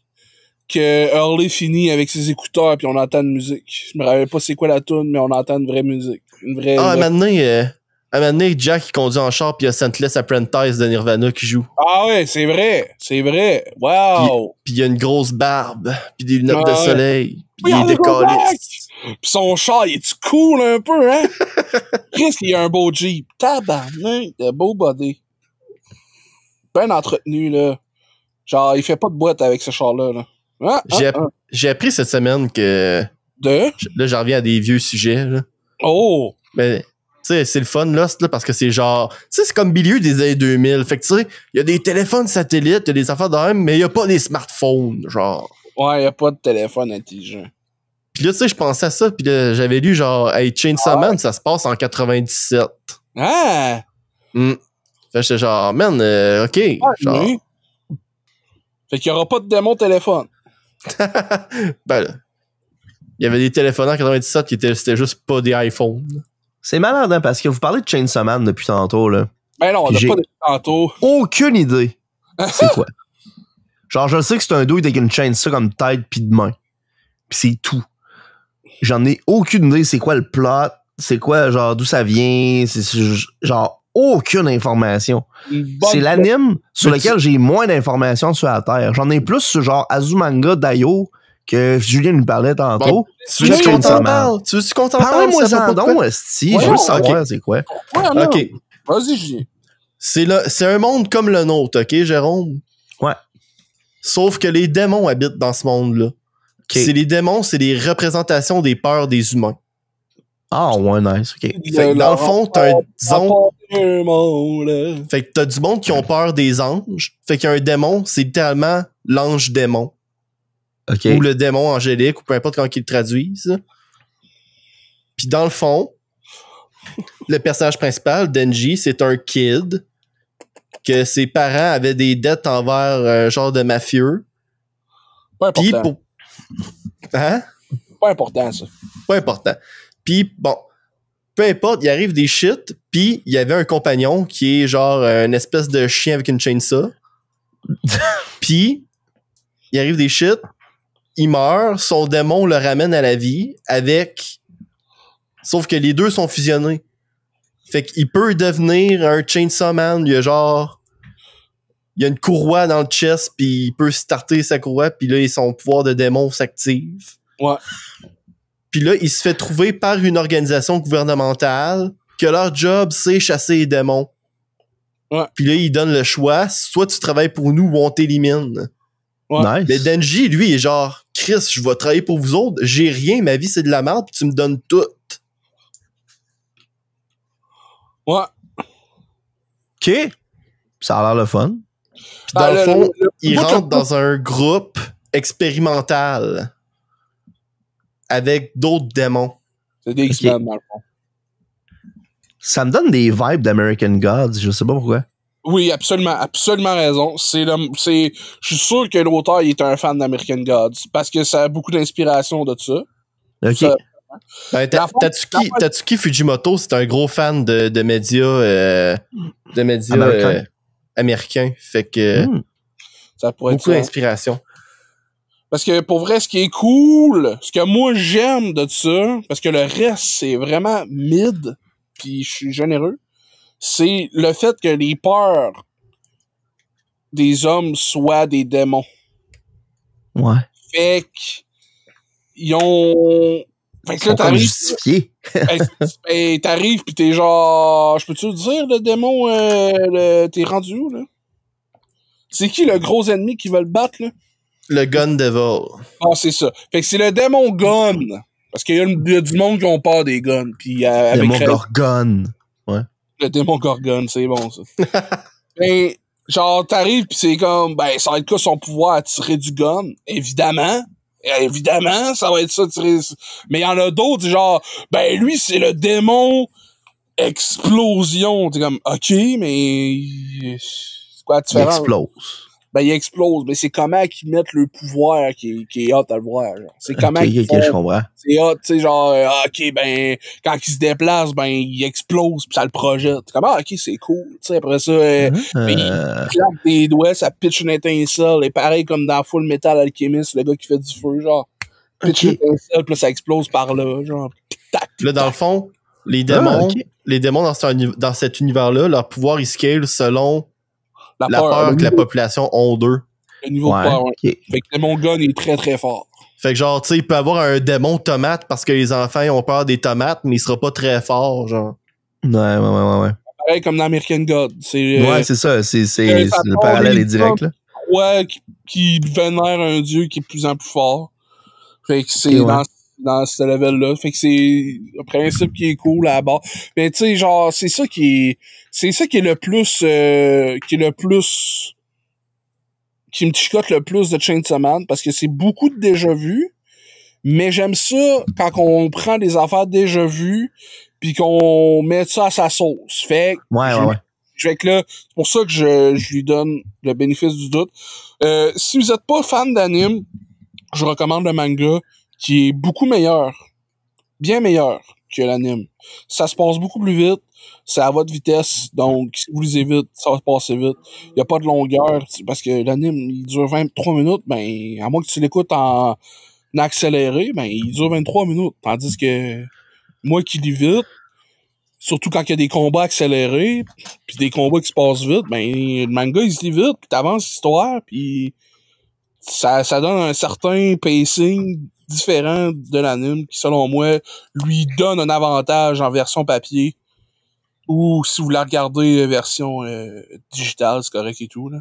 E: que Hurley finit avec ses écouteurs puis on entend une musique. Je me rappelle pas c'est quoi la tune, mais on entend une vraie musique. Une vraie...
D: Ah, à un moment donné, Jack il conduit en char puis il y a Sentless Apprentice de Nirvana qui joue.
E: Ah ouais, c'est vrai. Wow!
D: Puis il y a une grosse barbe, puis des lunettes
E: Ah
D: de
E: ouais.
D: soleil, puis il est
E: Regardez
D: décalé.
E: Puis son char, il est-tu cool un peu, hein? Qu'est-ce qu'il y a un beau Jeep? Tabarnak, de beau body. Ben entretenu, là. Genre, il fait pas de boîte avec ce char-là, là.
D: J'ai appris cette semaine que...
E: De?
D: Là, j'en reviens à des vieux sujets, là.
E: Oh!
D: Mais, tu sais, c'est le fun, Lost, là, parce que c'est genre... Tu sais, c'est comme milieu des années 2000. Fait que, tu sais, il y a des téléphones satellites, il y a des affaires de même, mais il y a pas des smartphones, genre.
E: Ouais, y a pas de téléphone intelligent.
D: Puis là, tu sais, je pensais à ça, puis là, j'avais lu, genre, hey, Chainsaw Man, ça se passe en 97.
E: Ah!
D: Fait que j'étais genre, man, OK. Genre,
E: Oui. Fait qu'il y aura pas de démon téléphone.
D: Ben là. Il y avait des téléphones en 97 c'était juste pas des iPhones.
B: C'est malade, hein, parce que vous parlez de Chainsaw Man depuis tantôt, là.
E: Ben non, on n'a
B: J'ai-
E: pas de tantôt.
B: Aucune idée. C'est quoi? Genre, je sais que c'est un dude avec une chainsaw comme tête pis de main. Pis c'est tout. J'en ai aucune idée c'est quoi le plot, c'est quoi, genre, d'où ça vient, genre, aucune information. C'est l'anime sur
D: Mais
B: lequel j'ai moins d'informations sur la Terre. J'en ai plus sur genre Azumanga Daioh que Julien nous parlait tantôt.
D: Bon, tu veux
B: Oui,
D: qu'on
B: ça
D: t'en
B: marche.
D: parle? Tu veux qu'on t'en parle?
B: Parlez-moi
D: Ça
B: ça
D: fait pas de
B: donc,
D: quoi?
B: esti.
D: Ouais,
B: Je veux
D: non,
B: savoir
D: ok.
B: c'est quoi.
E: Ouais, non.
D: Ok.
E: Vas-y, Julien.
D: C'est un monde comme le nôtre, ok, Jérôme?
B: Ouais.
D: Sauf que les démons habitent dans ce monde-là. C'est les démons, c'est des représentations des peurs des humains.
B: Ah ouais, nice, ok.
D: Fait que dans le fond, t'as
E: monde.
D: Fait que t'as du monde qui ont peur des anges. Fait qu'il y a un démon, c'est littéralement l'ange démon.
B: Ok.
D: Ou le démon angélique, ou peu importe comment qu'ils le traduisent. Puis dans le fond, le personnage principal, Denji, c'est un kid que ses parents avaient des dettes envers un genre de mafieux.
E: Pas
D: Puis
E: important.
D: pour... Hein?
E: Pas important, ça.
D: Pas important. Puis bon, peu importe, il arrive des shit, puis il y avait un compagnon qui est genre une espèce de chien avec une chainsaw. Puis il arrive des shit, il meurt, son démon le ramène à la vie avec... Sauf que les deux sont fusionnés. Fait qu'il peut devenir un Chainsaw Man, il y a genre... Il y a une courroie dans le chest, puis il peut starter sa courroie, puis là, son pouvoir de démon s'active.
E: Ouais.
D: Puis là, il se fait trouver par une organisation gouvernementale que leur job, c'est chasser les démons.
E: Ouais.
D: Puis là, il donne le choix. Soit tu travailles pour nous ou on t'élimine.
E: Ouais.
B: Nice.
D: Mais Denji, lui, est genre, Chris, je vais travailler pour vous autres. J'ai rien, ma vie, c'est de la merde, puis tu me donnes tout.
E: Ouais.
B: Ok. Ça a l'air le fun.
D: Puis dans
E: Ah,
D: le
E: le-
D: fond,
E: le-
D: il
E: moi,
D: rentre dans un groupe expérimental avec d'autres démons.
E: C'est des X-Men, dans le fond.
B: Ça me donne des vibes d'American Gods, je sais pas pourquoi.
E: Oui, absolument, absolument raison. Je suis sûr que l'auteur, il est un fan d'American Gods, parce que ça a beaucoup d'inspiration de ça.
B: Ok.
E: Ça-
D: Ben,
E: La fois-
D: Tatsuki Fujimoto, c'est un gros fan de médias,
B: Américains.
D: américains. Fait que
E: Ça pourrait être
D: beaucoup
E: ça.
D: d'inspiration.
E: Parce que pour vrai, ce qui est cool, ce que moi j'aime de ça, parce que le reste c'est vraiment mid, puis je suis généreux, c'est le fait que les peurs des hommes soient des démons.
B: Ouais.
E: Fait que ils ont. Fait que
B: Ils
E: là
B: sont comme
E: t'arrives,
B: justifiés.
E: t'arrives pis t'es genre, je peux-tu le dire le démon, t'es rendu où là? C'est qui le gros ennemi qui veut le battre là?
D: Le Gun Devil.
E: Ah, c'est ça. Fait que c'est le démon gun. Parce qu'il y a du monde qui ont peur des guns. Puis
B: Le
E: avec
B: mot Gorgone.
E: le démon Gorgon, c'est bon ça. Ben, genre, t'arrives pis c'est comme, ben, ça va être quoi son pouvoir à tirer du gun? Évidemment. Évidemment, ça va être ça, tirer. Mais il y en a d'autres, genre, ben, lui, c'est le démon explosion. T'es comme, ok, mais c'est quoi la
B: Il
E: différence?
B: explose.
E: Ben, il explose. Mais c'est comment qu'ils mettent le pouvoir qui est hot à le voir. Genre. C'est comment
B: Ok,
E: qu'ils
B: ok,
E: font.
B: je comprends.
E: C'est hot, tu sais, genre, ok, ben, quand il se déplace, ben, il explose pis ça le projette. Comme, ok, c'est cool. Tu sais, après ça, ben, il claque des doigts, ça pitch une étincelle. Et pareil comme dans Full Metal Alchemist, le gars qui fait du feu, genre, pitch
B: Ok.
E: une étincelle, pis là, ça explose par là, genre, tic-tac.
D: Là, dans le fond, les démons,
B: ok.
D: les démons dans cet univers-là, leur pouvoir, ils scale selon la
E: le
D: peur que la
E: niveau-
D: population ont d'eux.
E: le niveau
B: Ouais.
E: de peur, ouais.
B: Ok.
E: Fait que mon gun est très très fort.
D: Fait que genre, tu sais, il peut avoir un démon tomate parce que les enfants ils ont peur des tomates, mais il sera pas très fort, genre.
B: Ouais.
E: Pareil comme dans American God. C'est,
B: Ouais, c'est ça. C'est
E: ça
B: le
E: part
B: parallèle
E: des
B: est direct, là.
E: ouais, qui vénère un dieu qui est de plus en plus fort. Fait que c'est
B: Ok, ouais.
E: dans ce level-là. Fait que c'est un principe qui est cool à la base. Mais tu sais, genre, c'est ça qui est le plus, qui me chicote le plus de Chainsaw Man, parce que c'est beaucoup de déjà vu, mais j'aime ça quand on prend des affaires déjà vues, puis qu'on met ça à sa sauce. Fait que
B: Ouais.
E: fait que là, c'est pour ça que je lui donne le bénéfice du doute. Si vous êtes pas fan d'anime, je recommande le manga qui est beaucoup meilleur. Bien meilleur que l'anime. Ça se passe beaucoup plus vite. C'est à votre vitesse. Donc, si vous lisez vite, ça va se passer vite. Il n'y a pas de longueur. Parce que l'anime, il dure 23 minutes. Ben, à moins que tu l'écoutes en accéléré, ben, il dure 23 minutes. Tandis que moi qui lis vite, surtout quand il y a des combats accélérés, puis des combats qui se passent vite, ben, le manga, il se lit vite, puis t'avances l'histoire, puis ça donne un certain pacing différent de l'anime qui, selon moi, lui donne un avantage en version papier. Ou si vous la regardez version digitale, c'est correct et tout. Là.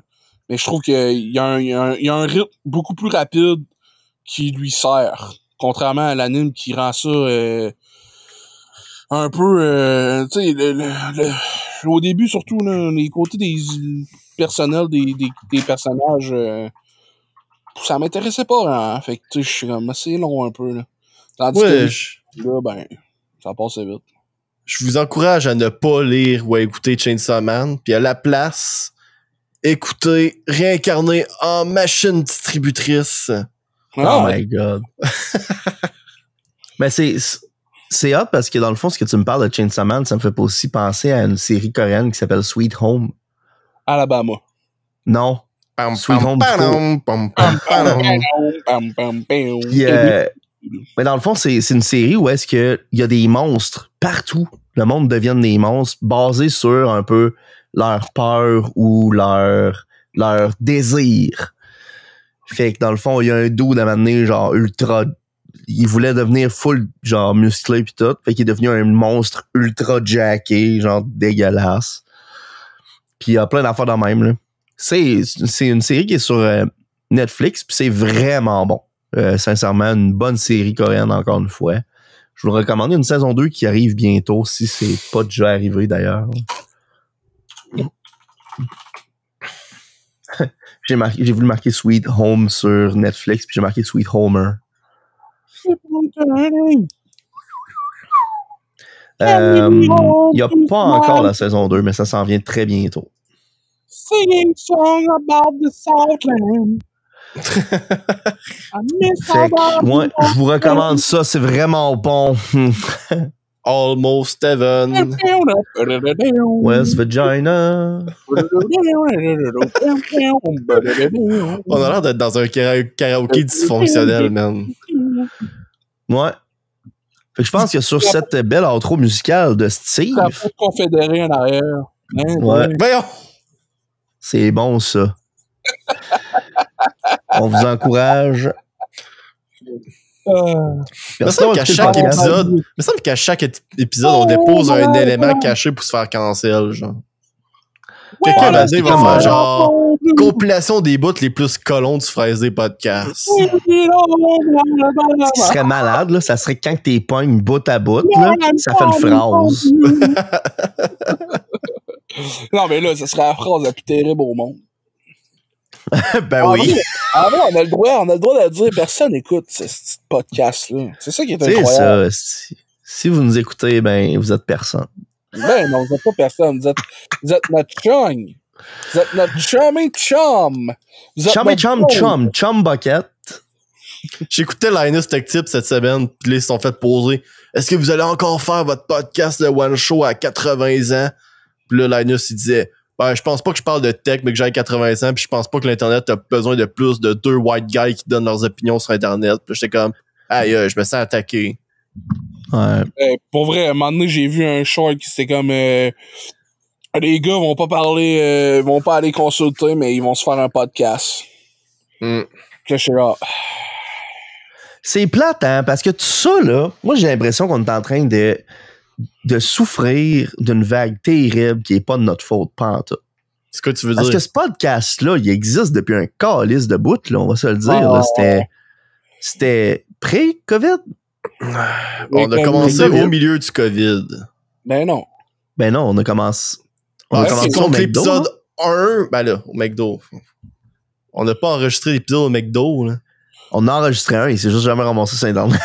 E: Mais je trouve qu'il y a un rythme beaucoup plus rapide qui lui sert. Contrairement à l'anime qui rend ça un peu... tu sais, au début, surtout, là, les côtés des personnels des personnages... ça m'intéressait pas vraiment. Fait que tu sais, je suis comme assez long un peu. Là. Tandis que là, ben, ça passait vite.
D: Je vous encourage à ne pas lire ou à écouter Chainsaw Man, puis à la place, écoutez Réincarné en machine distributrice.
B: Oh my god. Mais c'est hot parce que dans le fond, ce que tu me parles de Chainsaw Man, ça me fait aussi penser à une série coréenne qui s'appelle Sweet Home.
E: Alabama.
B: Non. Sweet Home. Puis, mais dans le fond, c'est une série où est-ce que il y a des monstres partout. Le monde devient des monstres basés sur un peu leur peur ou leur désir. Fait que dans le fond, il y a un dude à un moment donné, genre ultra... Il voulait devenir full, genre musclé pis tout. Fait qu'il est devenu un monstre ultra jacké, genre dégueulasse. Puis il y a plein d'affaires dans le même, là. C'est une série qui est sur Netflix pis c'est vraiment bon. Sincèrement, une bonne série coréenne encore une fois. Je vous recommande une saison 2 qui arrive bientôt, si c'est pas déjà arrivé d'ailleurs. J'ai voulu marquer Sweet Home sur Netflix, puis j'ai marqué Sweet Homer. Il n'y a pas encore la saison 2, mais ça s'en vient très bientôt.
E: Singing song about the Southland.
B: Fait que, moi, je vous recommande ça, c'est vraiment bon.
D: Almost Heaven.
B: West Vagina.
D: On a l'air d'être dans un karaoké dysfonctionnel, man.
B: Ouais. Fait que je pense que sur cette belle outro musicale de Steve.
E: Ça peut confédérer en arrière.
B: Ouais.
D: Voyons!
B: C'est bon, ça. On vous encourage.
D: Il me semble qu'à chaque épisode, on dépose un élément caché pour se faire cancel, genre. Quelqu'un va dire, va faire genre compilation des bouts les plus colons du Fraise des podcasts.
B: Ce qui serait malade, là, ça serait quand t'es pognes bout à bout, là, ça fait une phrase.
E: Non, mais là, ça serait la phrase la plus terrible au monde.
B: Ben oui.
E: Ah non, on a le droit de le dire. Personne écoute ce podcast-là. C'est ça qui est incroyable.
B: C'est ça. Si vous nous écoutez, ben, vous êtes personne.
E: Ben non, vous êtes pas personne. Vous êtes notre chum. Vous êtes notre chum.
B: Chum bucket.
D: J'écoutais Linus Tech Tip cette semaine, puis là, ils se sont fait poser. Est-ce que vous allez encore faire votre podcast de One Show à 80 ans? Puis là, Linus, il disait, ben, je pense pas que je parle de tech, mais que j'ai 80 ans, puis je pense pas que l'Internet a besoin de plus de 2 white guys qui donnent leurs opinions sur Internet. Puis j'étais comme, aïe, je me sens attaqué.
B: Ouais.
E: Pour vrai, à un moment donné, j'ai vu un short qui c'était comme les gars vont pas parler, vont pas aller consulter, mais ils vont se faire un podcast. Que je suis là.
B: C'est plate, hein, parce que tout ça, là, moi, j'ai l'impression qu'on est en train de souffrir d'une vague terrible qui est pas de notre faute, pantoute.
D: C'est quoi tu veux
B: Parce
D: dire?
B: que ce podcast-là, il existe depuis un calice de bout, là, on va se le dire. Là, c'était pré-COVID.
D: On a commencé au milieu du COVID.
E: Ben non.
B: Ben non, on a commencé au
D: contre
B: McDo,
D: l'épisode
B: hein?
D: 1, ben là, au McDo. On n'a pas enregistré l'épisode au McDo, là.
B: On a enregistré un, il s'est juste jamais ramassé sur Internet.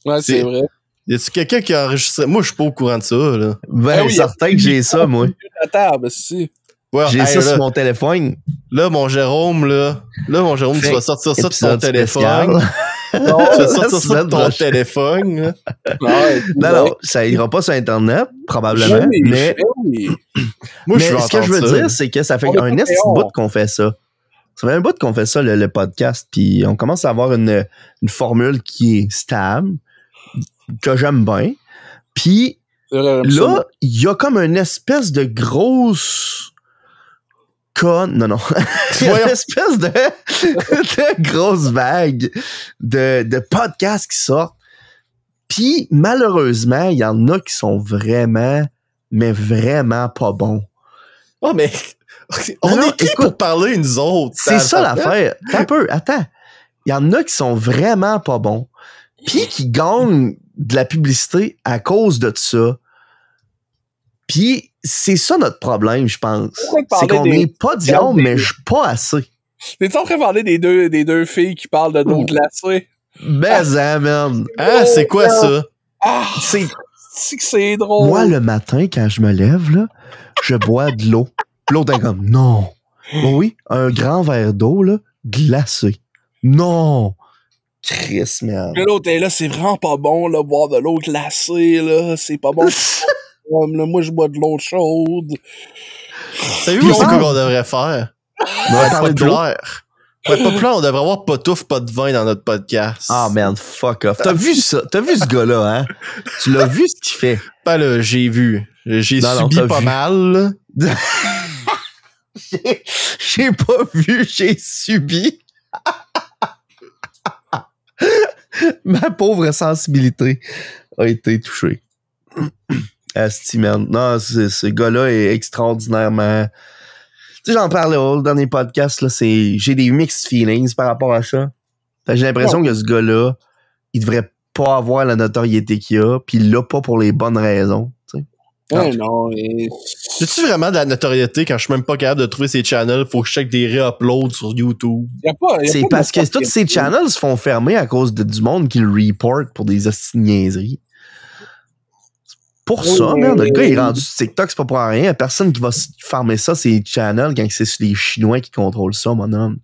E: Ouais, c'est vrai.
D: Y a-tu quelqu'un qui a enregistré? Moi, je suis pas au courant de ça, là.
B: Ben,
E: oui,
B: certain que j'ai ça, moi.
E: La table, si.
D: Ouais,
B: J'ai
D: hey,
B: ça
D: là,
B: sur mon téléphone.
D: là, mon Jérôme, tu vas sortir ça de ton
B: Épisode
D: téléphone.
B: spécial.
D: Tu vas sortir ça
B: Semaine
D: de ton
B: prochaine.
D: téléphone. Là.
B: Non, ça ira pas sur Internet, probablement, mais
D: Moi,
B: mais
D: je veux
B: ce que je veux
D: entendre ça.
B: dire, c'est que ça fait
E: On est
B: un
E: pas
B: esti
E: dehors.
B: bout qu'on fait ça. Ça fait un bout qu'on fait ça, le podcast, puis on commence à avoir une formule qui est stable, que j'aime bien. Puis là, il y a comme une espèce de grosse non. Il y a une espèce de grosse vague de podcasts qui sortent. Puis malheureusement, il y en a qui sont vraiment, mais vraiment pas bons.
D: Oh, mais on
B: Non,
D: est qui
B: écoute,
D: pour parler, nous autres?
B: C'est ça l'affaire. Attends. Il y en a qui sont vraiment pas bons. Puis qui gagnent de la publicité à cause de ça. Puis c'est ça notre problème, je pense. C'est qu'on n'est pas diable, mais je suis pas assez.
E: T'es-tu en train de parler des deux filles qui parlent de d'eau glacée?
B: Man.
D: Ah, c'est quoi ça?
E: Ah!
B: C'est
E: que c'est drôle.
B: moi, le matin, quand je me lève, là, je bois de l'eau. Puis l'autre est comme, non. Bon, oui, un grand verre d'eau, là, glacé. Non. Chris, man.
E: Puis l'autre est là, c'est vraiment pas bon, là, boire de l'eau glacée, là. C'est pas bon. Là, moi, je bois de l'eau chaude.
D: Savez-vous c'est quoi qu'on devrait faire? On va être
B: parler d'eau.
D: populaire. Pour être populaire, on devrait avoir pas touffe, pas de vin dans notre podcast.
B: Ah, man, fuck off. T'as vu ça? T'as vu ce gars-là, hein? Tu l'as vu ce qu'il fait?
D: Ben là, j'ai vu. J'ai
B: Non,
D: subi
B: t'as
D: pas
B: vu.
D: mal, là.
B: J'ai pas vu, j'ai subi. Ma pauvre sensibilité a été touchée. Asti, man. Non, ce gars-là est extraordinairement... Tu sais, j'en parlais au dernier podcast, là, j'ai des mixed feelings par rapport à ça. Fait que j'ai l'impression que ce gars-là, il devrait pas avoir la notoriété qu'il a, pis il l'a pas pour les bonnes raisons, tu sais.
E: Ouais, non,
D: J'ai-tu vraiment de la notoriété quand je suis même pas capable de trouver ces channels? Faut que je check des re-uploads sur YouTube.
B: C'est parce que tous ces channels se font fermer à cause du monde qui le report pour des hosties de niaiseries. Pour ça, merde, le gars il est rendu sur TikTok, c'est pas pour rien. Y a personne qui va farmer ça, ces channels, quand c'est les Chinois qui contrôlent ça, mon homme.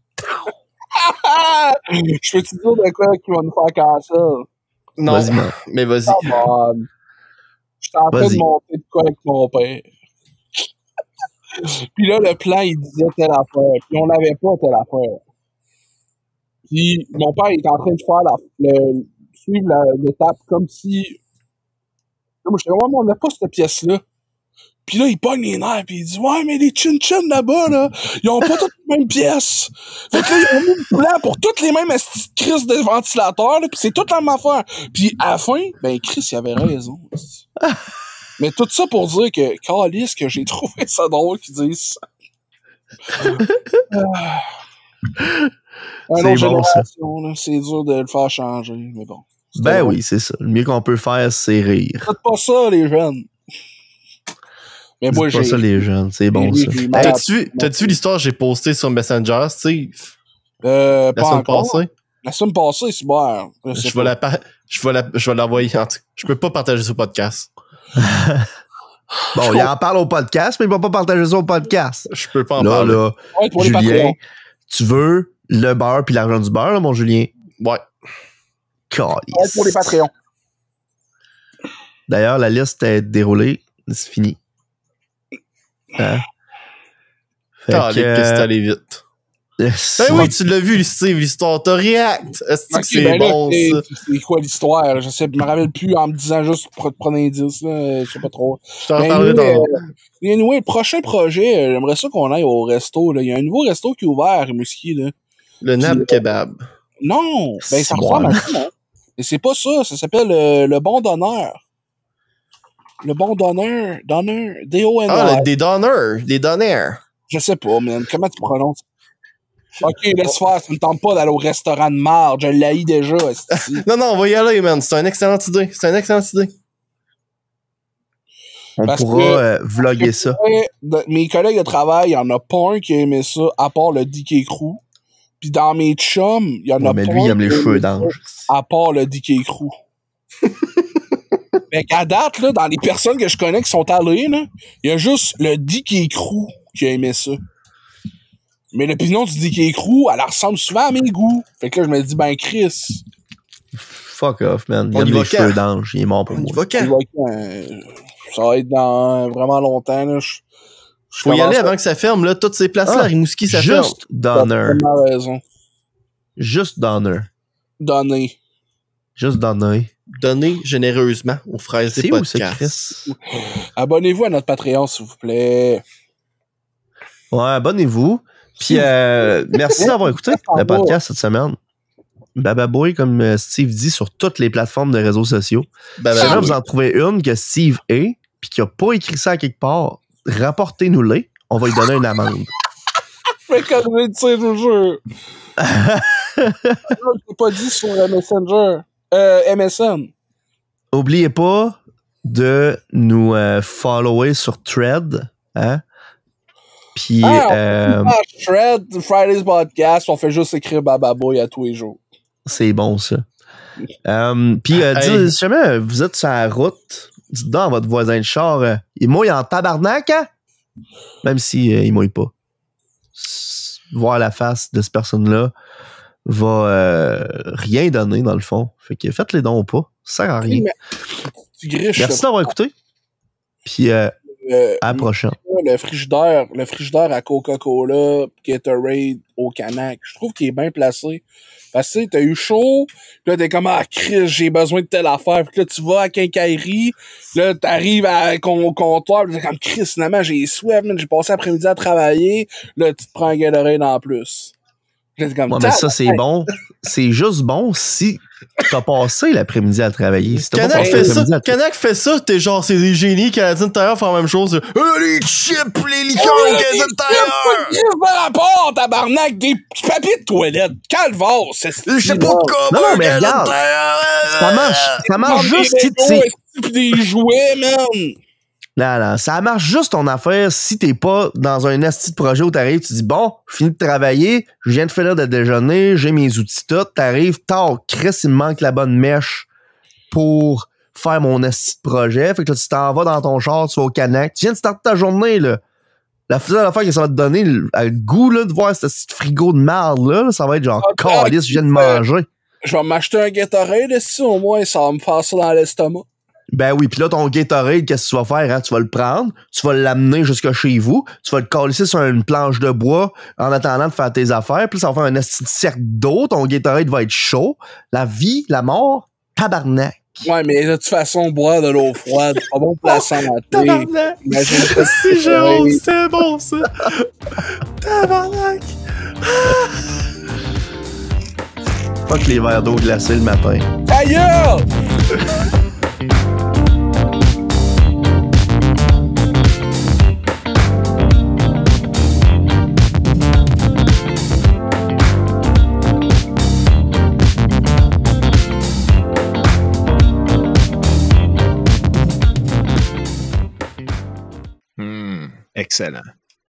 E: Je peux te dire de quoi qui va nous faire casser?
D: Non,
B: Vas-y, man.
D: mais vas-y.
E: Je suis en train
B: Vas-y.
E: de monter de quoi avec mon père. Puis là, le plan, il disait telle affaire. Puis on n'avait pas telle affaire. Puis mon père, il est en train de faire suivre l'étape comme si... Là, moi, je disais, ouais, mais on n'a pas cette pièce-là. Puis là, il pogne les nerfs, puis il dit, ouais, mais les chin-chin là-bas, là, ils ont pas toutes les mêmes pièces. Fait que là, ils ont mis le plan pour toutes les mêmes crises de ventilateurs, là, puis c'est toute la même affaire. Puis à la fin, ben, Chris, il avait raison. Mais tout ça pour dire que, câlisse, que j'ai trouvé ça drôle qu'ils disent ça. Une autre génération, là, c'est dur de le faire changer, mais bon.
B: Ben oui, c'est ça. Le mieux qu'on peut faire, c'est rire.
E: Faites pas ça, les jeunes. Mais moi,
B: C'est pas ça, les jeunes. C'est bon,
E: j'ai-
B: ça.
E: j'ai-
D: T'as-tu vu l'histoire que j'ai postée sur Messenger, Steve?
E: pas
D: La semaine
E: encore.
D: passée?
E: La semaine passée, c'est bon.
D: Je vais l'envoyer. Je peux pas partager ce podcast.
B: Bon, il en parle au podcast, mais il va pas partager ça au podcast.
D: Je peux pas en
B: Là,
D: parler.
B: là,
E: Ouais, pour les
B: Julien,
E: Patreons.
B: tu veux le beurre puis l'argent du beurre, là, mon Julien?
D: Ouais.
E: Ouais, pour les Patreons.
B: D'ailleurs, la liste est déroulée. C'est fini. Hein? Fait
D: Qu'est-ce que c'est allé vite. Ben oui, tu l'as vu, Steve, l'histoire. T'as react. Est-ce que
E: Ok,
D: c'est
E: ben là,
D: bon, ça?
E: c'est quoi l'histoire? Là? Je me rappelle plus en me disant juste pour prendre un indice. Là, je sais pas trop.
D: Je t'en
E: Ben,
D: parlerai
E: anyway,
D: dans...
E: anyway, le prochain projet, j'aimerais ça qu'on aille au resto. Là. Il y a un nouveau resto qui est ouvert à Rimouski. Là.
D: Le Nab Kebab.
E: Non! Ben, ça
B: C'est
E: ressemble
B: bon.
E: à ça. Hein? Mais c'est pas ça. Ça s'appelle le Bon Donneur. Le Bon Donneur. Donneur. D-O-N-R.
D: Ah, des donneurs. Des donneurs.
E: Je sais pas, man. Comment tu prononces? Ok, laisse faire. Ça me tente pas d'aller au restaurant de marde. Je l'haïs déjà. esti.
D: Non, on va y aller, man. C'est une excellente idée. C'est une excellente idée.
B: On
E: Parce
B: pourra
E: que-
B: vlogger ça.
E: Mes collègues de travail, il y en a pas un qui a aimé ça, à part le DK Crew. Puis dans mes chums, il y en a
B: Ouais, mais
E: pas
B: lui, il
E: un
B: aime les
E: qui a
B: cheveux
E: aimé ça,
B: d'ange.
E: à part le DK Crew. Fait qu'à date, là, dans les personnes que je connais qui sont allées, là, il y a juste le DK Crew qui a aimé ça. Mais l'opinion du DK Crew, elle ressemble souvent à mes goûts. Fait que là, je me dis, ben, Chris.
B: Fuck off, man. Il
D: On
B: y
D: y
B: a
D: va
B: des
D: quand?
B: cheveux d'ange. Il est mort pour
D: On y
B: moi.
D: va quand?
E: Ça va être dans vraiment longtemps, là.
D: Faut y aller avant que ça ferme, là. Toutes ces places-là,
B: Ah,
D: à Rimouski, ça ferme.
B: Juste Donner.
E: T'as raison.
B: Juste Donner.
E: Donner.
B: Juste Donner.
D: Donnez généreusement aux fraises des
B: C'est où ça,
D: podcasts.
B: Chris?
E: Abonnez-vous à notre Patreon, s'il vous plaît.
B: Ouais, abonnez-vous. Puis merci d'avoir écouté le podcast cette semaine. Bababoy, comme Steve dit, sur toutes les plateformes de réseaux sociaux.
D: Ben,
B: Si
D: ben,
B: jamais
D: oui.
B: vous en trouvez une que Steve est, puis qui a pas écrit ça à quelque part, rapportez-nous-les. On va lui donner une amende.
E: Mais quand je vais dire, je vous jure. Je l'ai pas dit sur Messenger. MSN.
B: Oubliez pas de nous follower sur Thread. Hein? Puis,
E: Thread, Friday's Podcast, on fait juste écrire Bababoy à tous les jours.
B: c'est bon, ça. Puis,
D: Hey.
B: si jamais vous êtes sur la route, dites donc à votre voisin de char, il mouille en tabarnak, hein? Même si il mouille pas. Voir la face de cette personne-là va rien donner, dans le fond. Fait que faites les dons pas. Ça sert à rien.
E: Tu griches.
B: Merci d'avoir écouté. Puis, à la prochaine.
E: Le frigidaire à Coca-Cola, Gatorade au Canac, je trouve qu'il est bien placé. Parce que tu sais, t'as eu chaud, pis là t'es comme, ah Chris, j'ai besoin de telle affaire. Puis là tu vas à quincaillerie, là t'arrives à comptoir, pis t'es comme, Chris, finalement j'ai soif, man, j'ai passé l'après-midi à travailler, là tu te prends un Gatorade en plus. Puis là t'es comme,
B: Ouais, mais ça, c'est bon. C'est juste bon si t'as passé l'après-midi à travailler. Si t'as pas
D: Canac
B: passé
D: fait ça,
B: l'après-midi à
D: Canac fait ça, t'es genre, c'est des génies, Canadiens de Tailleur font la même chose. Les chips, les liqueurs au Canadiens de Tailleur!
E: Qu'est-ce par rapport, tabarnak, des petits papiers de toilette, calvaire, c'est
D: Les chapeaux de cowboy
B: Non,
D: au
B: mais
D: Canadiens de
B: regarde.
D: Tailleur!
B: Ça marche juste si tu
E: pis des jouets, man.
B: Non, ça marche juste ton affaire si t'es pas dans un asti de projet où t'arrives, tu dis bon, je finis de travailler, je viens de finir de déjeuner, j'ai mes outils tout, t'arrives, tard, Chris, il me manque la bonne mèche pour faire mon asti de projet. Fait que là, tu t'en vas dans ton char, tu vas au Canac, tu viens de starter ta journée, là. La seule affaire que ça va te donner le goût là, de voir ce petit frigo de merde là, ça va être genre calice, je viens de manger.
E: Je vais m'acheter un Gatorade, si au moins ça va me faire ça dans l'estomac.
B: Ben oui, puis là, ton Gatorade, qu'est-ce que tu vas faire? Hein? Tu vas le prendre, tu vas l'amener jusqu'à chez vous, tu vas le calisser sur une planche de bois en attendant de faire tes affaires, puis ça va faire un esti de cercle d'eau, ton Gatorade va être chaud. La vie, la mort, tabarnak.
E: Ouais, mais de toute façon, boire de l'eau froide, c'est pas bon pour la santé.
D: Tabarnak!
E: Imagine pas
D: C'est Jérôme, c'est bon ça! Tabarnak!
B: Fuck les verres d'eau glacés le matin.
E: Ta gueule!
A: Excellent.